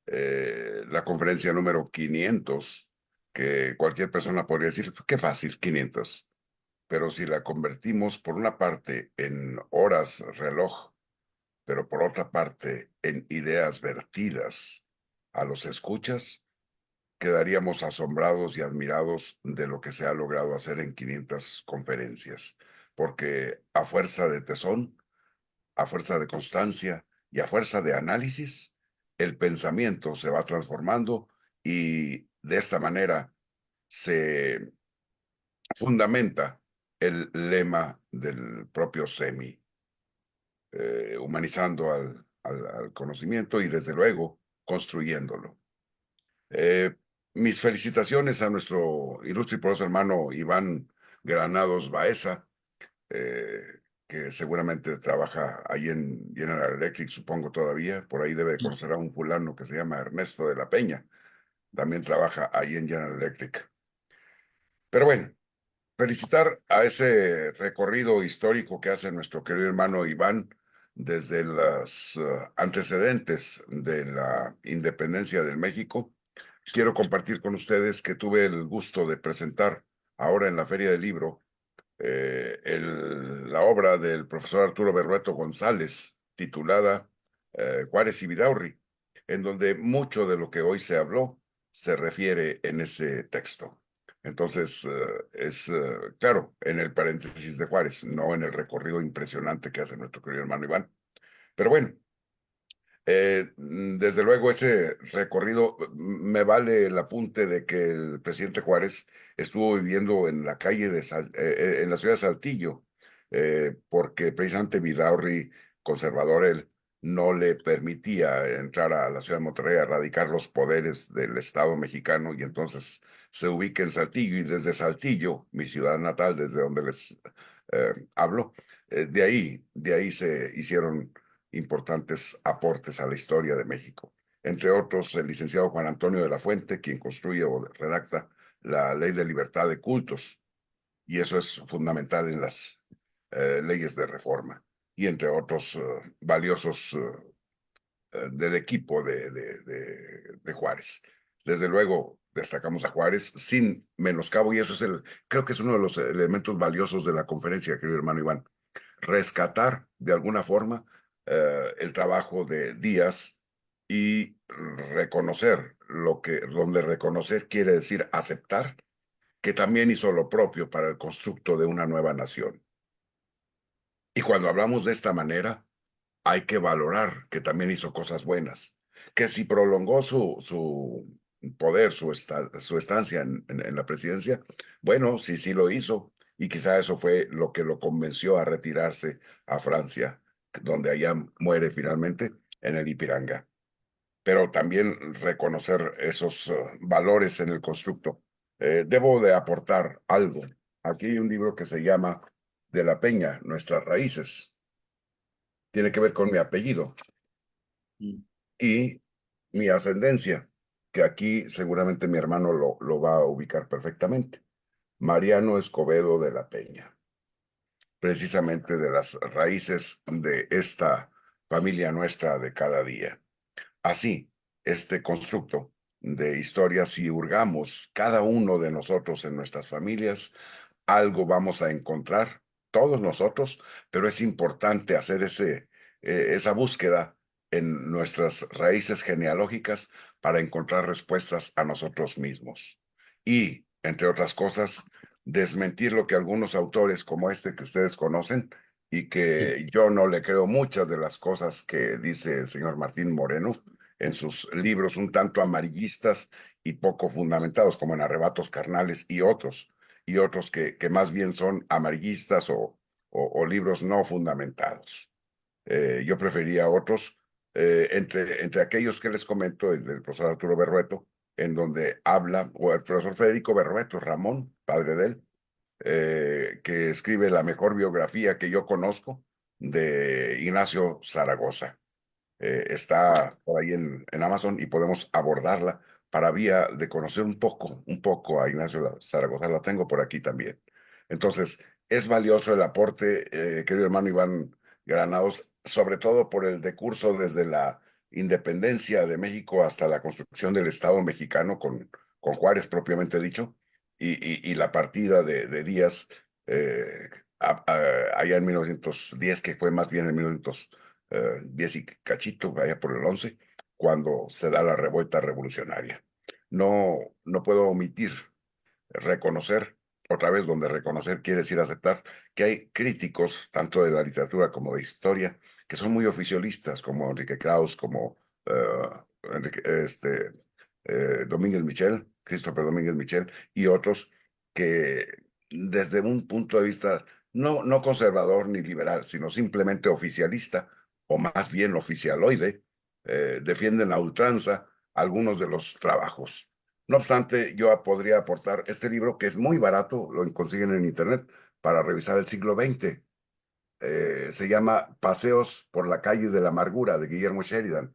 la conferencia número 500, que cualquier persona podría decir, qué fácil, 500. Pero si la convertimos por una parte en horas reloj, pero por otra parte en ideas vertidas a los escuchas, quedaríamos asombrados y admirados de lo que se ha logrado hacer en 500 conferencias, porque a fuerza de tesón, a fuerza de constancia y a fuerza de análisis, el pensamiento se va transformando y de esta manera se fundamenta el lema del propio SEMI, humanizando al conocimiento y desde luego construyéndolo. Mis felicitaciones a nuestro ilustre y poderoso hermano Iván Granados Baeza, que seguramente trabaja ahí en General Electric, supongo todavía. Por ahí debe conocer a un fulano que se llama Ernesto de la Peña. También trabaja ahí en General Electric. Pero bueno, felicitar a ese recorrido histórico que hace nuestro querido hermano Iván desde los antecedentes de la independencia del México. Quiero compartir con ustedes que tuve el gusto de presentar ahora en la Feria del Libro la obra del profesor Arturo Berrueto González, titulada Juárez y Vidaurri, en donde mucho de lo que hoy se habló se refiere en ese texto. Entonces, claro, en el paréntesis de Juárez, no en el recorrido impresionante que hace nuestro querido hermano Iván. Pero bueno, desde luego ese recorrido me vale el apunte de que el presidente Juárez estuvo viviendo en la calle en la ciudad de Saltillo, porque precisamente Vidaurri, conservador él, no le permitía entrar a la ciudad de Monterrey a radicar los poderes del Estado mexicano, y entonces se ubica en Saltillo, y desde Saltillo, mi ciudad natal, desde donde les hablo, de ahí se hicieron importantes aportes a la historia de México. Entre otros, el licenciado Juan Antonio de la Fuente, quien construye o redacta la Ley de Libertad de Cultos, y eso es fundamental en las leyes de reforma, y entre otros valiosos del equipo de Juárez. Desde luego, destacamos a Juárez sin menoscabo, y eso es creo que es uno de los elementos valiosos de la conferencia, querido hermano Iván, rescatar de alguna forma el trabajo de Díaz y reconocer donde reconocer quiere decir aceptar que también hizo lo propio para el constructo de una nueva nación. Y cuando hablamos de esta manera, hay que valorar que también hizo cosas buenas, que si prolongó su poder, su estancia en la presidencia, bueno, sí lo hizo, y quizá eso fue lo que lo convenció a retirarse a Francia, donde allá muere finalmente en el Ipiranga. Pero también reconocer esos valores en el constructo. Debo de aportar algo. Aquí hay un libro que se llama De la Peña, Nuestras Raíces. Tiene que ver con mi apellido y mi ascendencia, que aquí seguramente mi hermano lo va a ubicar perfectamente. Mariano Escobedo de la Peña, precisamente de las raíces de esta familia nuestra de cada día. Así, este constructo de historia, si hurgamos cada uno de nosotros en nuestras familias, algo vamos a encontrar, todos nosotros, pero es importante hacer esa búsqueda en nuestras raíces genealógicas para encontrar respuestas a nosotros mismos. Y, entre otras cosas, desmentir lo que algunos autores como este que ustedes conocen y que yo no le creo muchas de las cosas que dice el señor Martín Moreno en sus libros un tanto amarillistas y poco fundamentados, como en Arrebatos Carnales y otros que más bien son amarillistas o libros no fundamentados. Yo prefería otros, entre aquellos que les comento, el del profesor Arturo Berrueto, en donde habla, o el profesor Federico Berrueto, Ramón, padre de él, que escribe la mejor biografía que yo conozco de Ignacio Zaragoza. Está por ahí en Amazon y podemos abordarla para vía de conocer un poco a Ignacio Zaragoza. La tengo por aquí también. Entonces, es valioso el aporte, querido hermano Iván Granados, sobre todo por el decurso desde la independencia de México hasta la construcción del Estado mexicano con Juárez propiamente dicho, y la partida de Díaz allá en 1910, que fue más bien en 1910 y cachito, allá por el 11, cuando se da la revuelta revolucionaria. No puedo omitir reconocer, otra vez donde reconocer quiere decir aceptar, que hay críticos, tanto de la literatura como de historia, que son muy oficialistas, como Enrique Krauss, como Domínguez Michel, Christopher Domínguez Michel, y otros que desde un punto de vista no conservador ni liberal, sino simplemente oficialista, o más bien oficialoide, defienden a ultranza algunos de los trabajos. No obstante, yo podría aportar este libro, que es muy barato, lo consiguen en internet, para revisar el siglo XX. Se llama Paseos por la calle de la amargura, de Guillermo Sheridan.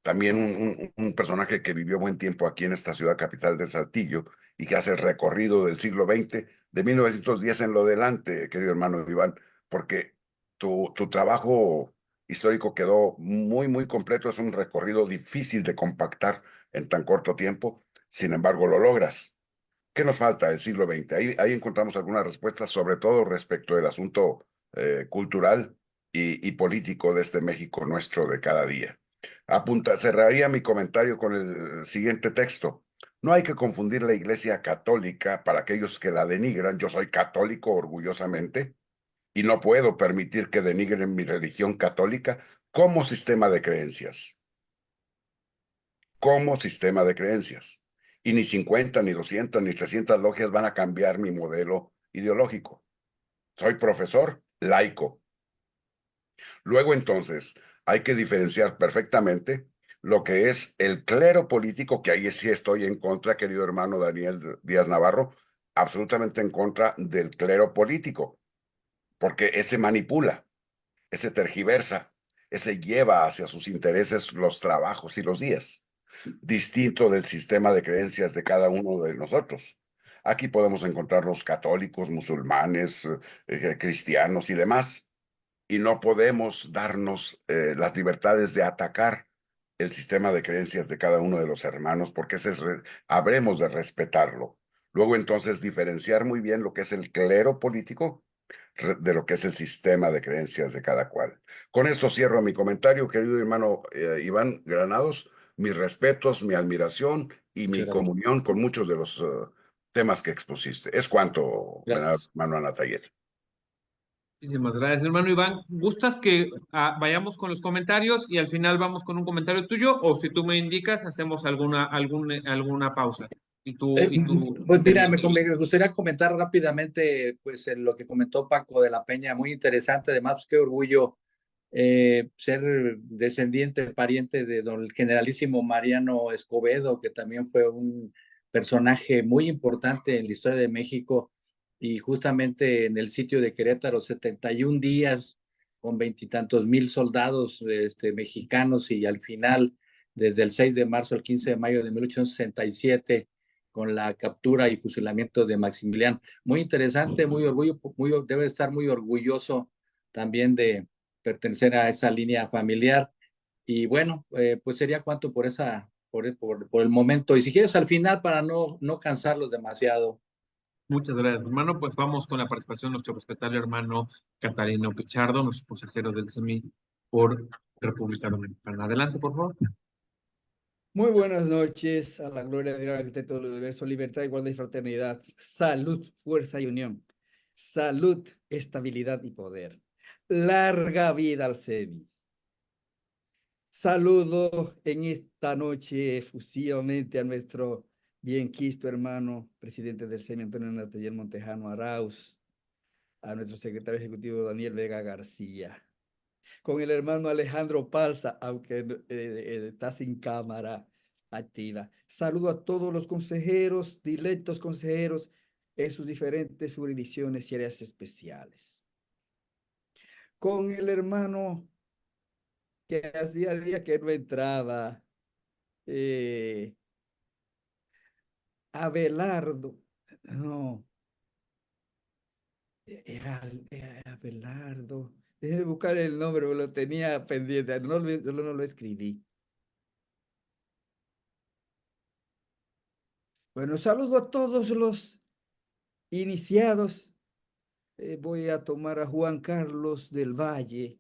También un personaje que vivió buen tiempo aquí en esta ciudad capital de Saltillo y que hace el recorrido del siglo XX, de 1910 en lo adelante, querido hermano Iván, porque tu trabajo histórico quedó muy completo. Es un recorrido difícil de compactar en tan corto tiempo, sin embargo lo logras. ¿Qué nos falta del siglo XX? Ahí encontramos algunas respuestas, sobre todo respecto del asunto cultural y político de este México nuestro de cada día. Cerraría mi comentario con el siguiente texto. No hay que confundir la Iglesia católica para aquellos que la denigran. Yo soy católico orgullosamente y no puedo permitir que denigren mi religión católica como sistema de creencias. Como sistema de creencias. Y ni 50, ni 200, ni 300 logias van a cambiar mi modelo ideológico. Soy profesor laico. Luego, entonces, hay que diferenciar perfectamente lo que es el clero político, que ahí sí estoy en contra, querido hermano Daniel Díaz Navarro, absolutamente en contra del clero político, porque ese manipula, ese tergiversa, ese lleva hacia sus intereses los trabajos y los días, distinto del sistema de creencias de cada uno de nosotros. Aquí podemos encontrar los católicos, musulmanes, cristianos y demás, y no podemos darnos las libertades de atacar el sistema de creencias de cada uno de los hermanos, porque habremos de respetarlo. Luego, entonces, diferenciar muy bien lo que es el clero político de lo que es el sistema de creencias de cada cual. Con esto cierro mi comentario, querido hermano Iván Granados. Mis respetos, mi admiración y mi comunión con muchos de los temas que expusiste. Es cuanto, hermano Anatayer. Muchísimas gracias, hermano Iván. ¿Gustas que vayamos con los comentarios y al final vamos con un comentario tuyo? O si tú me indicas, hacemos alguna pausa. Pues mira, me gustaría comentar rápidamente pues en lo que comentó Paco de la Peña, muy interesante. Además, pues, qué orgullo ser descendiente, pariente de don generalísimo Mariano Escobedo, que también fue un personaje muy importante en la historia de México, y justamente en el sitio de Querétaro, 71 días con 20 y tantos mil soldados mexicanos, y al final, desde el 6 de marzo al 15 de mayo de 1867, con la captura y fusilamiento de Maximiliano. Muy interesante, debe estar muy orgulloso también de pertenecer a esa línea familiar. Y bueno, pues sería cuanto por por el momento. Y si quieres al final para no cansarlos demasiado. Muchas gracias, hermano. Pues vamos con la participación de nuestro respetable hermano Catalino Pichardo, nuestro consejero del SEMI por República Dominicana. Adelante, por favor. Muy buenas noches, a la gloria de Dios, arquitecto del universo, libertad, igualdad y fraternidad, salud, fuerza y unión, salud, estabilidad y poder. Larga vida al SEMI. Saludo en esta noche efusivamente a nuestro bien quisto hermano, presidente del SEMI, Antonio Nataller Montejano Arauz, a nuestro secretario ejecutivo Daniel Vega García, con el hermano Alejandro Palza, aunque está sin cámara activa. Saludo a todos los consejeros, directos consejeros en sus diferentes jurisdicciones y áreas especiales. Con el hermano que hacía el día que no entraba, Abelardo, no, era Abelardo. Déjeme buscar el nombre, lo tenía pendiente, no lo escribí. Bueno, saludo a todos los iniciados. Voy a tomar a Juan Carlos del Valle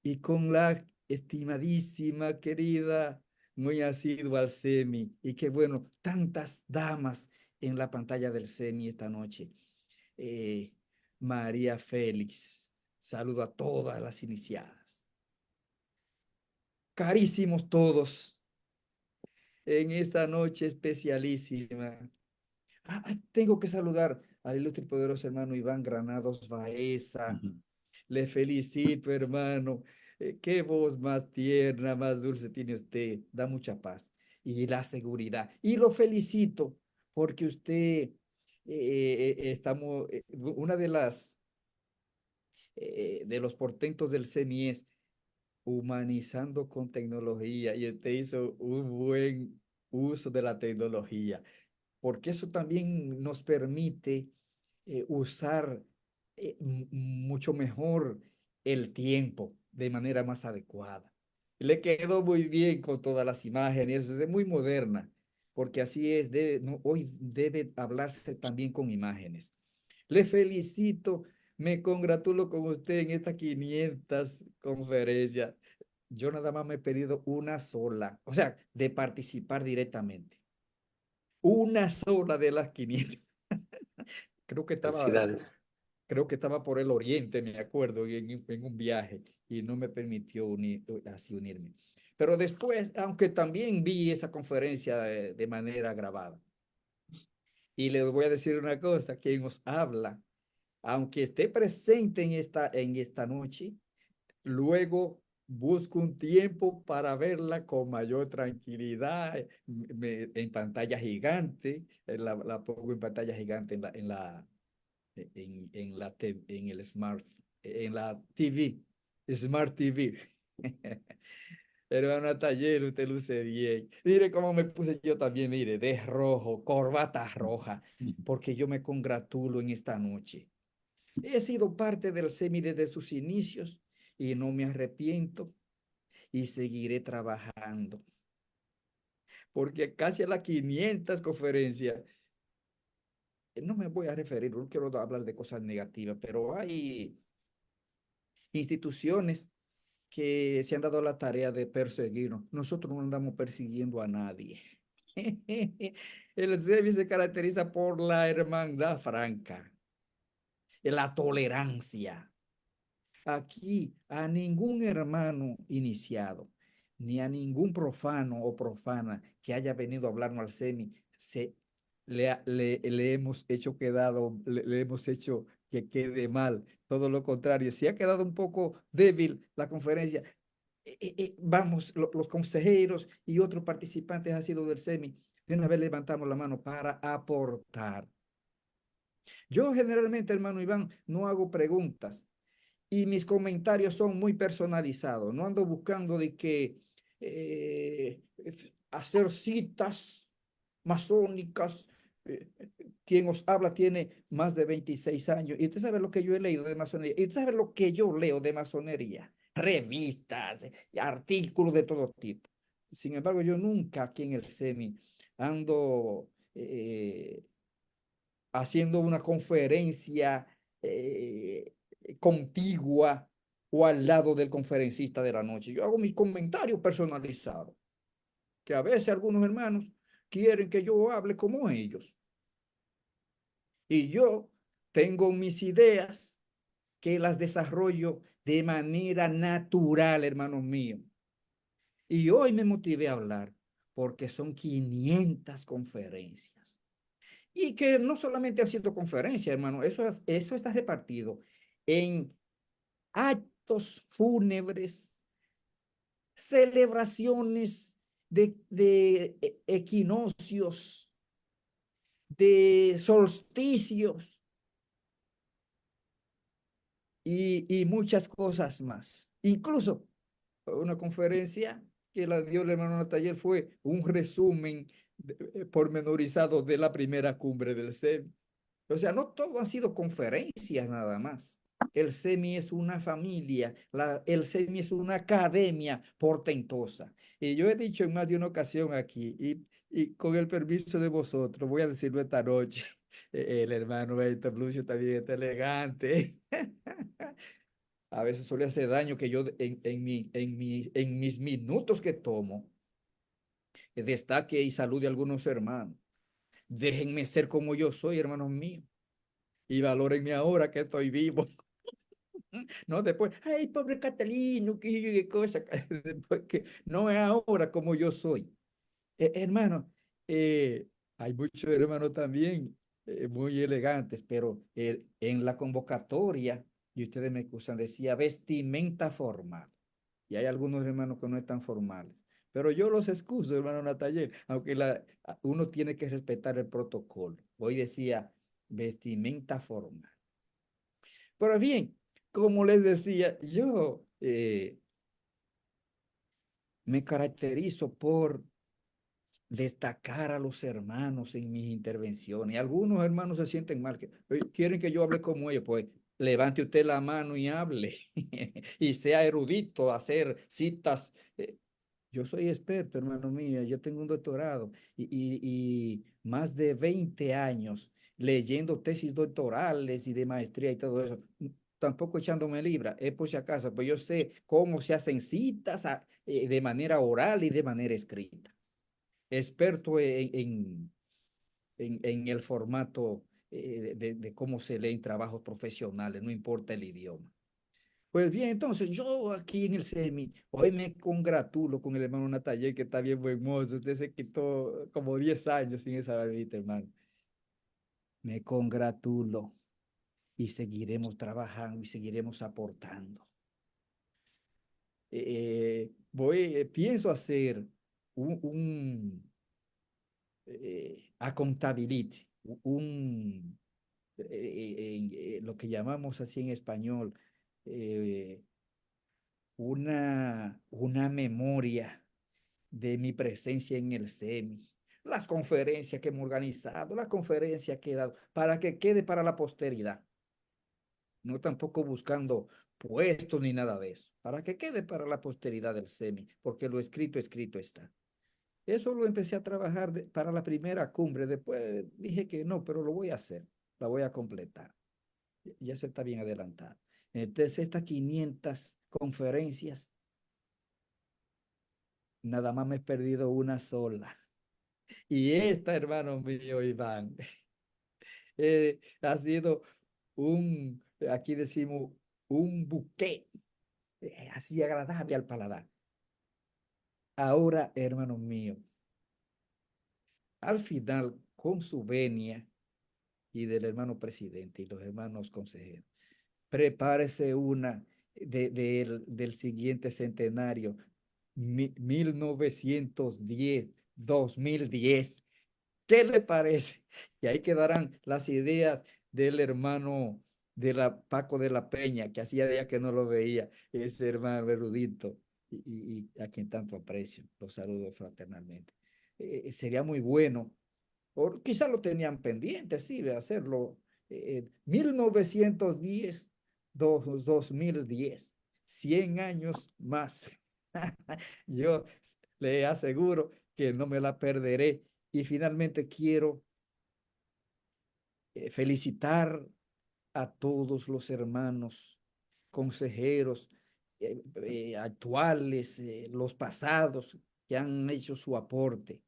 y con la estimadísima, querida, muy asidua al SEMI. Y qué bueno, tantas damas en la pantalla del SEMI esta noche. María Félix, saludo a todas las iniciadas. Carísimos todos, en esta noche especialísima. Tengo que saludar al ilustre y poderoso hermano Iván Granados Baeza. Le felicito, hermano. Qué voz más tierna, más dulce tiene usted. Da mucha paz y la seguridad. Y lo felicito porque usted, una de los portentos del SEMI es humanizando con tecnología, y usted hizo un buen uso de la tecnología, porque eso también nos permite usar mucho mejor el tiempo de manera más adecuada. Le quedó muy bien con todas las imágenes, es muy moderna, porque así es, hoy debe hablarse también con imágenes. Le felicito, me congratulo con usted en estas 500 conferencias. Yo nada más me he pedido una sola, o sea, de participar directamente. Una sola de las 500. Creo que Felicidades. creo que estaba por el oriente, me acuerdo, en un viaje, y no me permitió así unirme. Pero después, aunque también vi esa conferencia de manera grabada. Y les voy a decir una cosa, quien nos habla, aunque esté presente en esta noche, luego busco un tiempo para verla con mayor tranquilidad en pantalla gigante. La pongo en pantalla gigante en el smart, en la TV, Smart TV. Hermano Taller, usted luce bien. Mire cómo me puse yo también, mire, de rojo, corbata roja, porque yo me congratulo en esta noche. He sido parte del SEMI desde sus inicios y no me arrepiento y seguiré trabajando. Porque casi a las 500 conferencias, no me voy a referir, no quiero hablar de cosas negativas, pero hay instituciones que se han dado la tarea de perseguirnos. Nosotros no andamos persiguiendo a nadie. El SEMI se caracteriza por la hermandad franca, la tolerancia. Aquí a ningún hermano iniciado, ni a ningún profano o profana que haya venido a hablarnos al SEMI, le hemos hecho le hemos hecho que quede mal. Todo lo contrario, si ha quedado un poco débil la conferencia, vamos, los consejeros y otros participantes han sido del SEMI, de una vez levantamos la mano para aportar. Yo generalmente, hermano Iván, no hago preguntas y mis comentarios son muy personalizados. No ando buscando de que hacer citas masónicas. Quien os habla tiene más de 26 años y usted sabe lo que yo he leído de masonería y usted sabe lo que yo leo de masonería. revistas, artículos de todo tipo. Sin embargo, yo nunca aquí en el SEMI ando haciendo una conferencia contigua o al lado del conferencista de la noche. Yo hago mis comentarios personalizados, que a veces algunos hermanos quieren que yo hable como ellos. Y yo tengo mis ideas que las desarrollo de manera natural, hermanos míos. Y hoy me motivé a hablar porque son 500 conferencias. Y que no solamente han sido conferencias, hermano, eso está repartido en actos fúnebres, celebraciones de equinoccios, de solsticios y muchas cosas más. Incluso una conferencia que la dio el hermano Nataller fue un resumen pormenorizado de la primera cumbre del SEMI. O sea, no todo han sido conferencias nada más. El SEMI es una familia, el SEMI es una academia portentosa. Y yo he dicho en más de una ocasión aquí, y con el permiso de vosotros, voy a decirlo esta noche, el hermano Héctor Lucio también está elegante. A veces suele hacer daño que yo en mis minutos que tomo, destaque y salude a algunos hermanos. Déjenme ser como yo soy, hermanos míos, y valórenme ahora que estoy vivo. No después, ay, pobre Catalino, qué cosa. Después que no es ahora como yo soy. Hermano, hay muchos hermanos también muy elegantes, pero en la convocatoria, y ustedes me excusan, decía vestimenta formal. Y hay algunos hermanos que no están formales. Pero yo los excuso, hermano Nataller, aunque uno tiene que respetar el protocolo. Hoy decía vestimenta formal. Pero bien, como les decía, yo me caracterizo por destacar a los hermanos en mis intervenciones. Y algunos hermanos se sienten mal, que quieren que yo hable como ellos, pues levante usted la mano y hable, y sea erudito, hacer citas. Yo soy experto, hermano mío, yo tengo un doctorado y más de 20 años leyendo tesis doctorales y de maestría y todo eso. Tampoco echándome libra, es por si acaso, pues yo sé cómo se hacen citas de manera oral y de manera escrita. Experto en el formato de cómo se leen trabajos profesionales, no importa el idioma. Pues bien, entonces yo aquí en el SEMI, hoy me congratulo con el hermano Nataller, que está bien buen mozo. Usted se quitó como 10 años sin esa barbita, hermano. Me congratulo y seguiremos trabajando y seguiremos aportando. Pienso hacer un accountability, lo que llamamos así en español, una memoria de mi presencia en el SEMI, las conferencias que hemos organizado, las conferencias que he dado, para que quede para la posteridad. No tampoco buscando puestos ni nada de eso, para que quede para la posteridad del SEMI, porque lo escrito, escrito está. Eso lo empecé a trabajar para la primera cumbre, después dije que no, pero lo voy a hacer, la voy a completar. Ya se está bien adelantado. Entonces, estas 500 conferencias, nada más me he perdido una sola. Y esta, hermano mío, Iván, ha sido aquí decimos, un buqué, así agradable al paladar. Ahora, hermano mío, al final, con su venia y del hermano presidente y los hermanos consejeros, prepárese una del siguiente centenario, 1910, 2010. ¿Qué le parece? Y ahí quedarán las ideas del hermano Paco de la Peña, que hacía días que no lo veía, ese hermano erudito, y a quien tanto aprecio. Los saludo fraternalmente. Sería muy bueno, o quizás lo tenían pendiente, sí, de hacerlo. 1910, 2010. 100 años más. Yo le aseguro que no me la perderé. Y finalmente quiero felicitar a todos los hermanos consejeros actuales, los pasados, que han hecho su aporte.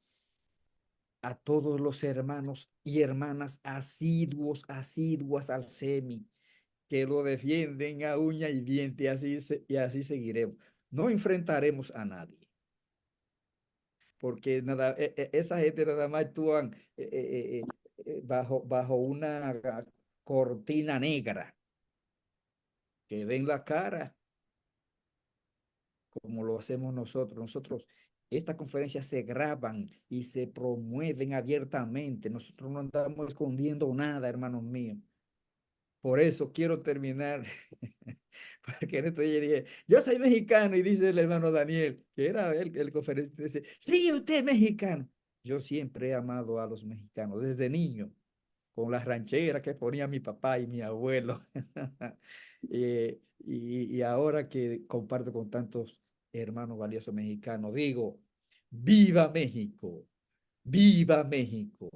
A todos los hermanos y hermanas asiduas al SEMI, que lo defienden a uña y diente, y así seguiremos. No enfrentaremos a nadie, porque nada, esa gente nada más actúan bajo una cortina negra, que den la cara como lo hacemos nosotros. Nosotros, estas conferencias se graban y se promueven abiertamente. Nosotros no andamos escondiendo nada, hermanos míos. Por eso quiero terminar, porque en este día dije, yo soy mexicano, y dice el hermano Daniel, que era el conferencista, dice, sí, usted es mexicano. Yo siempre he amado a los mexicanos, desde niño, con las rancheras que ponía mi papá y mi abuelo. Y ahora que comparto con tantos hermanos valiosos mexicanos, digo, ¡viva México! ¡Viva México!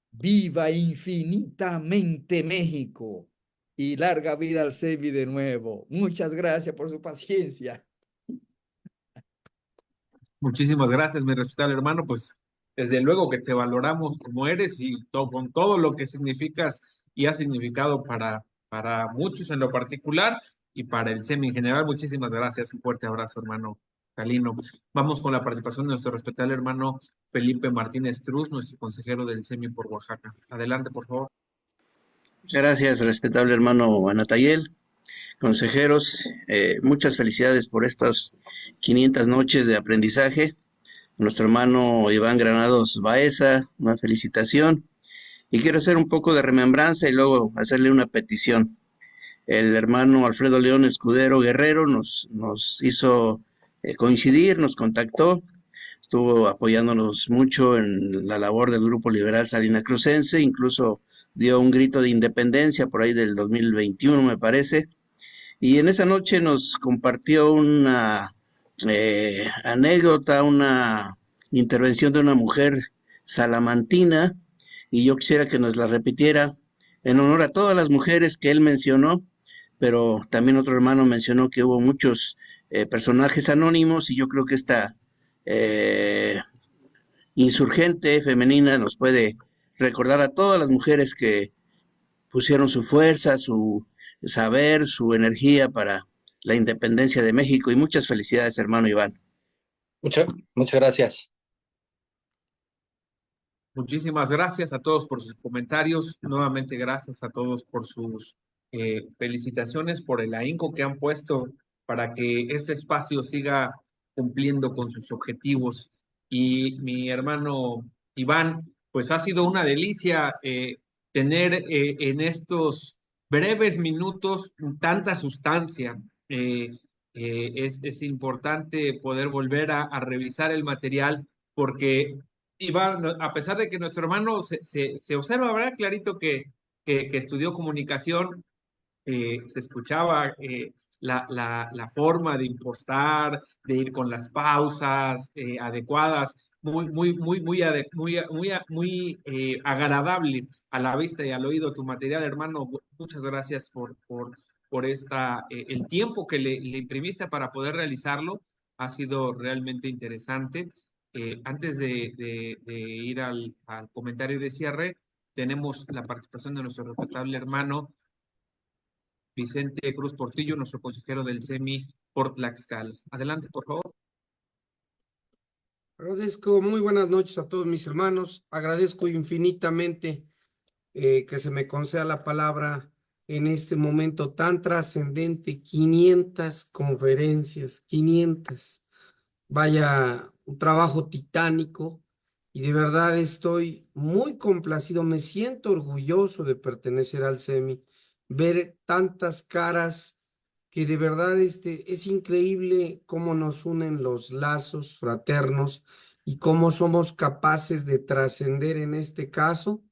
¡Viva infinitamente México! Y larga vida al SEMI de nuevo. Muchas gracias por su paciencia. Muchísimas gracias, mi respetable hermano. Pues desde luego que te valoramos como eres y con todo lo que significas y ha significado para muchos en lo particular y para el SEMI en general. Muchísimas gracias. Un fuerte abrazo, hermano Calino. Vamos con la participación de nuestro respetable hermano Felipe Martínez Cruz, nuestro consejero del SEMI por Oaxaca. Adelante, por favor. Gracias, respetable hermano Anatayel, consejeros, muchas felicidades por estas 500 noches de aprendizaje. Nuestro hermano Iván Granados Baeza, una felicitación. Y quiero hacer un poco de remembranza y luego hacerle una petición. El hermano Alfredo León Escudero Guerrero nos hizo coincidir, nos contactó, estuvo apoyándonos mucho en la labor del Grupo Liberal Salina Crucense, incluso dio un grito de independencia por ahí del 2021, me parece, y en esa noche nos compartió una anécdota, una intervención de una mujer salamantina, y yo quisiera que nos la repitiera en honor a todas las mujeres que él mencionó, pero también otro hermano mencionó que hubo muchos personajes anónimos, y yo creo que esta insurgente femenina nos puede recordar a todas las mujeres que pusieron su fuerza, su saber, su energía para la independencia de México. Y muchas felicidades, hermano Iván. Muchas gracias. Muchísimas gracias a todos por sus comentarios. Nuevamente gracias a todos por sus felicitaciones, por el ahínco que han puesto para que este espacio siga cumpliendo con sus objetivos. Y mi hermano Iván, pues ha sido una delicia tener en estos breves minutos tanta sustancia. Es importante poder volver a revisar el material porque Iván, a pesar de que nuestro hermano se observa, ¿verdad? Clarito que estudió comunicación, se escuchaba la forma de impostar, de ir con las pausas adecuadas, muy agradable a la vista y al oído tu material, hermano. Muchas gracias por el tiempo que le imprimiste para poder realizarlo. Ha sido realmente interesante. Antes de ir al comentario de cierre, tenemos la participación de nuestro respetable hermano Vicente Cruz Portillo, nuestro consejero del SEMI por Tlaxcala. Adelante, por favor. Agradezco, muy buenas noches a todos mis hermanos. Agradezco infinitamente que se me conceda la palabra en este momento tan trascendente. 500 conferencias, 500. Vaya, un trabajo titánico, y de verdad estoy muy complacido, me siento orgulloso de pertenecer al SEMI, ver tantas caras que de verdad es increíble cómo nos unen los lazos fraternos y cómo somos capaces de trascender en este caso,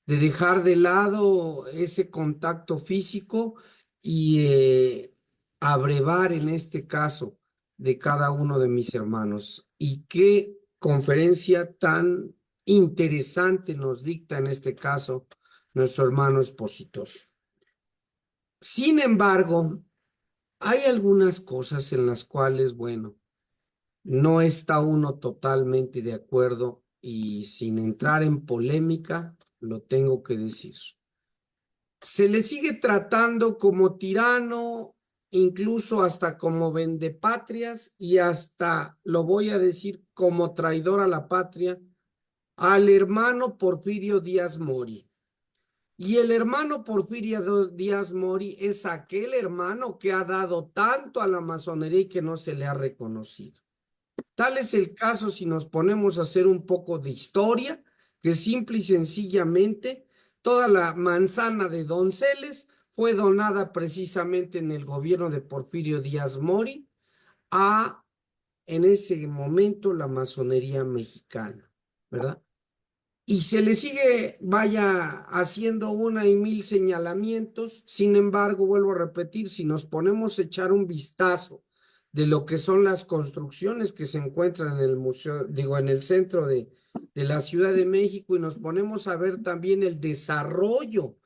de dejar de lado ese contacto físico y abrevar en este caso de cada uno de mis hermanos. Y qué conferencia tan interesante nos dicta en este caso nuestro hermano expositor. Sin embargo, hay algunas cosas en las cuales, bueno, no está uno totalmente de acuerdo y sin entrar en polémica, lo tengo que decir. Se le sigue tratando como tirano, incluso hasta como vendepatrias y hasta, lo voy a decir, como traidor a la patria, al hermano Porfirio Díaz Mori. Y el hermano Porfirio Díaz Mori es aquel hermano que ha dado tanto a la masonería y que no se le ha reconocido. Tal es el caso si nos ponemos a hacer un poco de historia, que simple y sencillamente toda la manzana de Donceles fue donada precisamente en el gobierno de Porfirio Díaz Mori a, en ese momento, la masonería mexicana, ¿verdad? Y se le sigue, vaya, haciendo una y mil señalamientos. Sin embargo, vuelvo a repetir, si nos ponemos a echar un vistazo de lo que son las construcciones que se encuentran en el museo, digo, en el centro de la Ciudad de México, y nos ponemos a ver también el desarrollo,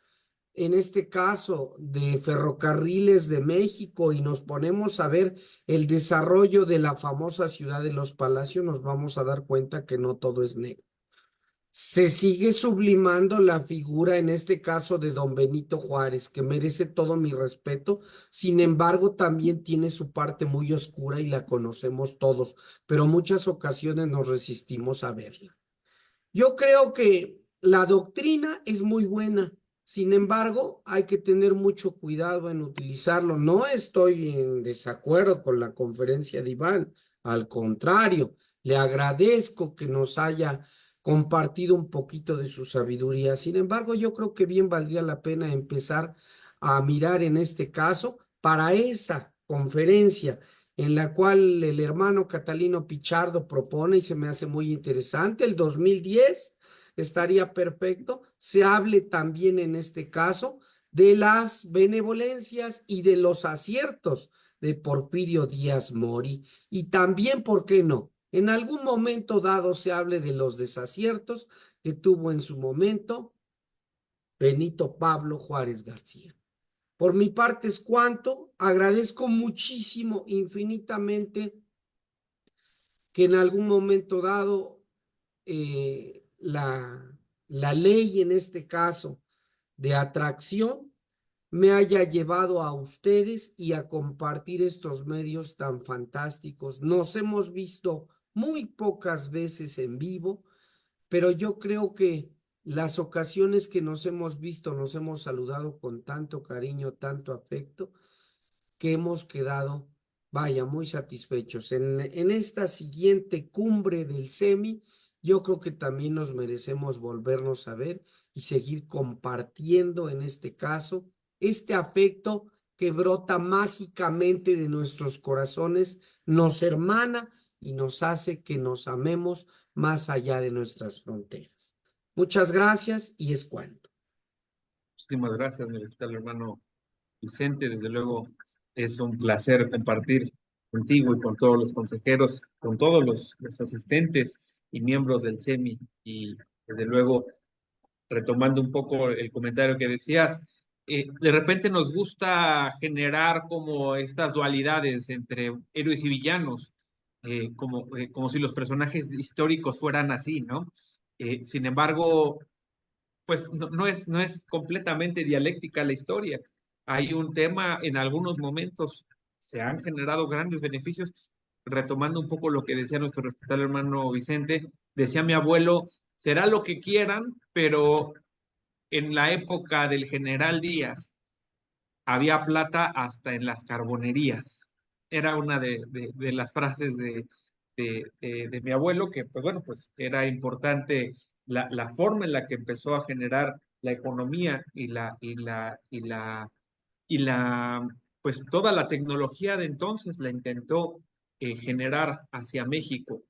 en este caso, de Ferrocarriles de México, y nos ponemos a ver el desarrollo de la famosa Ciudad de los Palacios, nos vamos a dar cuenta que no todo es negro. Se sigue sublimando la figura, en este caso, de don Benito Juárez, que merece todo mi respeto. Sin embargo, también tiene su parte muy oscura y la conocemos todos, pero muchas ocasiones nos resistimos a verla. Yo creo que la doctrina es muy buena. Sin embargo, hay que tener mucho cuidado en utilizarlo. No estoy en desacuerdo con la conferencia de Iván. Al contrario, le agradezco que nos haya compartido un poquito de su sabiduría. Sin embargo, yo creo que bien valdría la pena empezar a mirar en este caso para esa conferencia en la cual el hermano Catalino Pichardo propone, y se me hace muy interesante, el 2010 estaría perfecto, se hable también en este caso de las benevolencias y de los aciertos de Porfirio Díaz Mori, y también, ¿por qué no?, en algún momento dado se hable de los desaciertos que tuvo en su momento Benito Pablo Juárez García. Por mi parte es cuanto. Agradezco muchísimo, infinitamente, que en algún momento dado la ley, en este caso, de atracción, me haya llevado a ustedes y a compartir estos medios tan fantásticos. Nos hemos visto muy pocas veces en vivo, pero yo creo que las ocasiones que nos hemos visto, nos hemos saludado con tanto cariño, tanto afecto, que hemos quedado, vaya, muy satisfechos. En esta siguiente cumbre del SEMI, yo creo que también nos merecemos volvernos a ver y seguir compartiendo, en este caso, este afecto que brota mágicamente de nuestros corazones, nos hermana y nos hace que nos amemos más allá de nuestras fronteras. Muchas gracias y es cuanto. Muchísimas gracias, mi respetable hermano Vicente. Desde luego es un placer compartir contigo y con todos los consejeros, con todos los asistentes y miembros del SEMI. Y desde luego, retomando un poco el comentario que decías, de repente nos gusta generar como estas dualidades entre héroes y villanos, como si los personajes históricos fueran así, ¿no? Sin embargo, pues no es completamente dialéctica la historia. Hay un tema, en algunos momentos se han generado grandes beneficios. Retomando un poco lo que decía nuestro respetable hermano Vicente, decía mi abuelo, será lo que quieran, pero en la época del general Díaz había plata hasta en las carbonerías. Era una de las frases de mi abuelo, que pues bueno, pues era importante la forma en la que empezó a generar la economía pues toda la tecnología de entonces la intentó generar hacia México.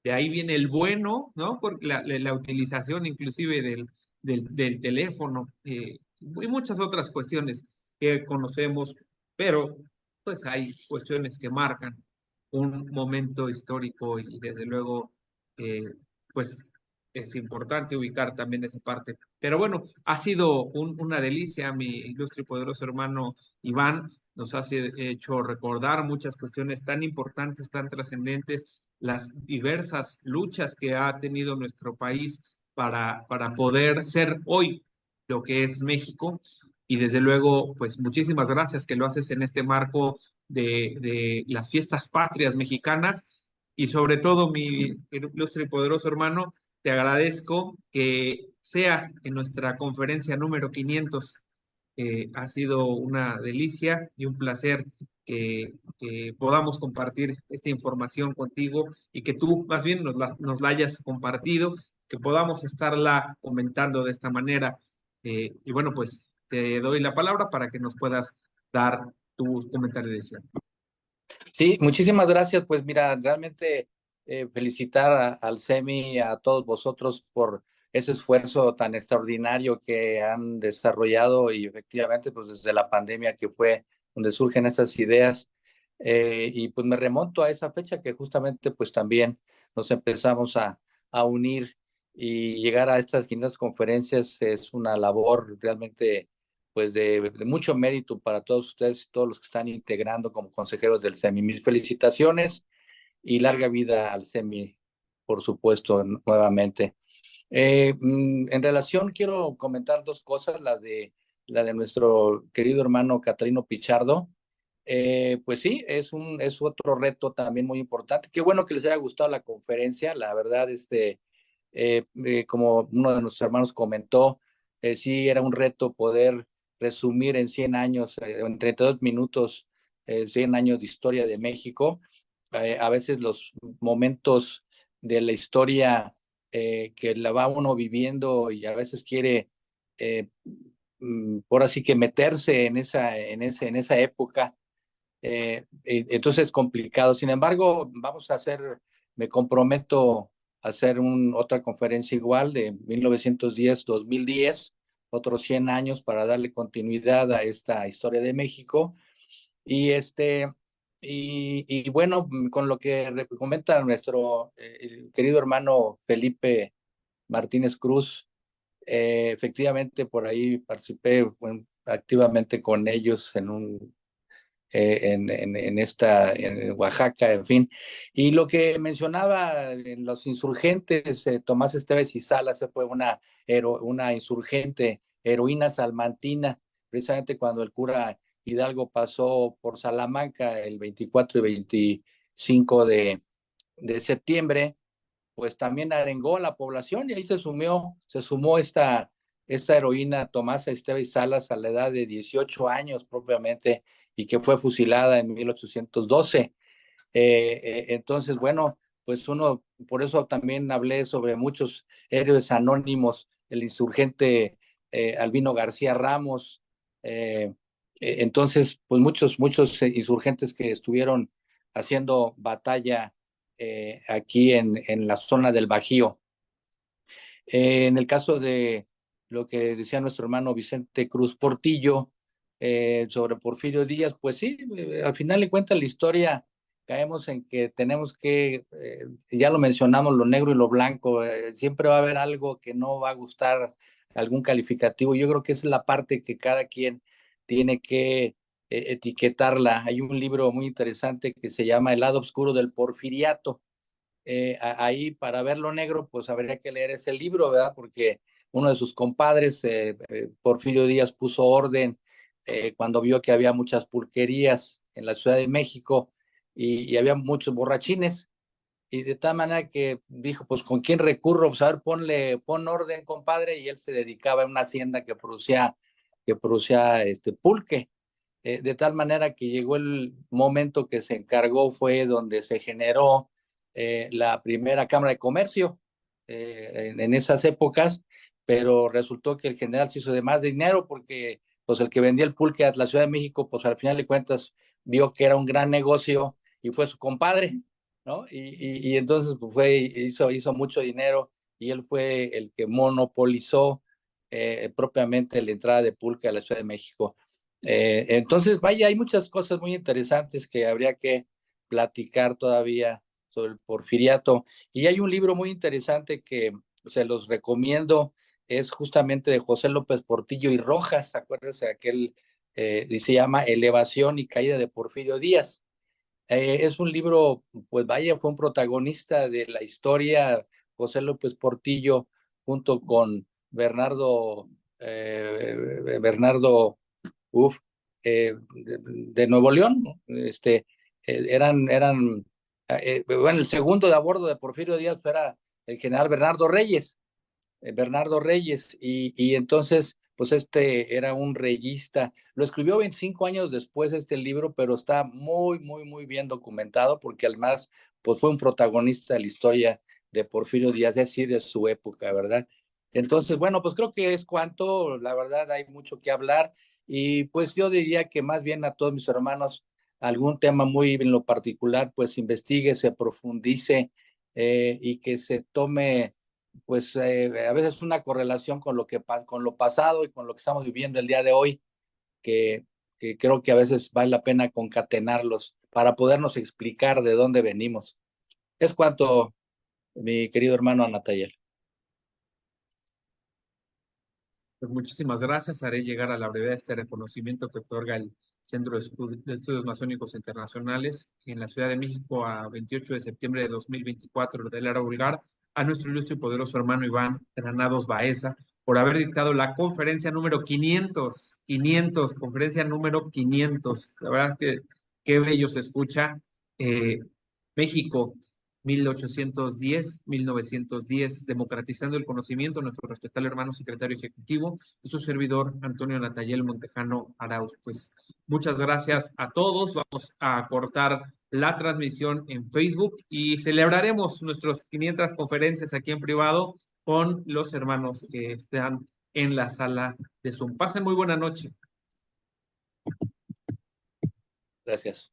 De ahí viene el bueno, ¿no? Porque la utilización inclusive del teléfono y muchas otras cuestiones que conocemos, pero pues hay cuestiones que marcan un momento histórico y desde luego, pues es importante ubicar también esa parte. Pero bueno, ha sido una delicia, mi ilustre y poderoso hermano Iván. Nos ha hecho recordar muchas cuestiones tan importantes, tan trascendentes, las diversas luchas que ha tenido nuestro país para poder ser hoy lo que es México. Y desde luego, pues muchísimas gracias que lo haces en este marco de las fiestas patrias mexicanas. Y sobre todo, mi ilustre y poderoso hermano, te agradezco que sea en nuestra conferencia número 500. Ha sido una delicia y un placer que podamos compartir esta información contigo y que tú más bien nos la hayas compartido, que podamos estarla comentando de esta manera. Y bueno, pues te doy la palabra para que nos puedas dar tu comentario de cierre. Sí, muchísimas gracias. Pues mira, realmente felicitar al SEMI, a todos vosotros por ese esfuerzo tan extraordinario que han desarrollado y efectivamente, pues desde la pandemia que fue donde surgen esas ideas. Y pues me remonto a esa fecha que justamente pues también nos empezamos a unir y llegar a estas 500 conferencias es una labor realmente pues de mucho mérito para todos ustedes y todos los que están integrando como consejeros del SEMI. Mis felicitaciones y larga vida al SEMI, por supuesto, nuevamente. En relación, quiero comentar dos cosas, la de nuestro querido hermano Catalino Pichardo. Pues sí, es otro reto también muy importante. Qué bueno que les haya gustado la conferencia, la verdad, como uno de nuestros hermanos comentó, sí era un reto poder resumir en 100 años, en 32 minutos, 100 años de historia de México. A veces los momentos de la historia que la va uno viviendo y a veces quiere, por así que meterse en esa época, entonces es complicado. Sin embargo, me comprometo a hacer otra conferencia igual de 1910-2010, otros 100 años para darle continuidad a esta historia de México. Y bueno, con lo que comenta nuestro el querido hermano Felipe Martínez Cruz, efectivamente por ahí participé activamente con ellos en Oaxaca, en fin. Y lo que mencionaba en los insurgentes, Tomás Esteves y Salas fue una insurgente, heroína salmantina, precisamente cuando el cura Hidalgo pasó por Salamanca el 24 y 25 de septiembre, pues también arengó a la población y ahí se sumó esta heroína Tomás Esteves Salas a la edad de 18 años propiamente y que fue fusilada en 1812. Entonces, bueno, pues por eso también hablé sobre muchos héroes anónimos, el insurgente Albino García Ramos, entonces, pues muchos insurgentes que estuvieron haciendo batalla aquí en la zona del Bajío. En el caso de lo que decía nuestro hermano Vicente Cruz Portillo sobre Porfirio Díaz, pues sí, al final de cuentas la historia caemos en que tenemos que, ya lo mencionamos, lo negro y lo blanco, siempre va a haber algo que no va a gustar, algún calificativo. Yo creo que esa es la parte que cada quien tiene que etiquetarla. Hay un libro muy interesante que se llama El lado oscuro del porfiriato. Ahí para ver lo negro, pues habría que leer ese libro, ¿verdad? Porque uno de sus compadres, Porfirio Díaz, puso orden cuando vio que había muchas pulquerías en la Ciudad de México y había muchos borrachines. Y de tal manera que dijo, pues, ¿con quién recurro? Pues, a ver, pon orden, compadre, y él se dedicaba a una hacienda que producía pulque. De tal manera que llegó el momento que se encargó, fue donde se generó la primera Cámara de Comercio en esas épocas, pero resultó que el general se hizo de más dinero porque pues el que vendía el pulque a la Ciudad de México, pues al final de cuentas vio que era un gran negocio y fue su compadre, ¿no? Y entonces pues hizo mucho dinero y él fue el que monopolizó propiamente la entrada de pulque a la Ciudad de México. Entonces, vaya, hay muchas cosas muy interesantes que habría que platicar todavía sobre el porfiriato. Y hay un libro muy interesante que se los recomiendo, es justamente de José López Portillo y Rojas, acuérdense de aquel, y se llama Elevación y Caída de Porfirio Díaz. Es un libro, pues vaya, fue un protagonista de la historia, José López Portillo, junto con Bernardo, de Nuevo León, ¿no? Bueno, el segundo de a bordo de Porfirio Díaz era el general Bernardo Reyes, y entonces, pues era un reyista. Lo escribió 25 años después este libro, pero está muy, muy, muy bien documentado, porque además, pues fue un protagonista de la historia de Porfirio Díaz, es decir, de su época, ¿verdad? Entonces, bueno, pues creo que es cuanto, la verdad hay mucho que hablar, y pues yo diría que más bien a todos mis hermanos, algún tema muy en lo particular, pues investigue, se profundice, y que se tome pues a veces una correlación con con lo pasado y con lo que estamos viviendo el día de hoy, que creo que a veces vale la pena concatenarlos para podernos explicar de dónde venimos. Es cuanto, mi querido hermano Anatayel. Pues muchísimas gracias. Haré llegar a la brevedad este reconocimiento que otorga el Centro de Estudios Masónicos Internacionales en la Ciudad de México a 28 de septiembre de 2024 de Lara Vulgar a nuestro ilustre y poderoso hermano Iván Granados Baeza por haber dictado la conferencia número 500, conferencia número 500. La verdad que qué bello se escucha. México 1810-1910, democratizando el conocimiento, nuestro respetable hermano secretario ejecutivo y su servidor Antonio Natayel Montejano Arauz. Pues muchas gracias a todos. Vamos a cortar la transmisión en Facebook y celebraremos nuestras 500 conferencias aquí en privado con los hermanos que están en la sala de Zoom. Pasen muy buena noche. Gracias.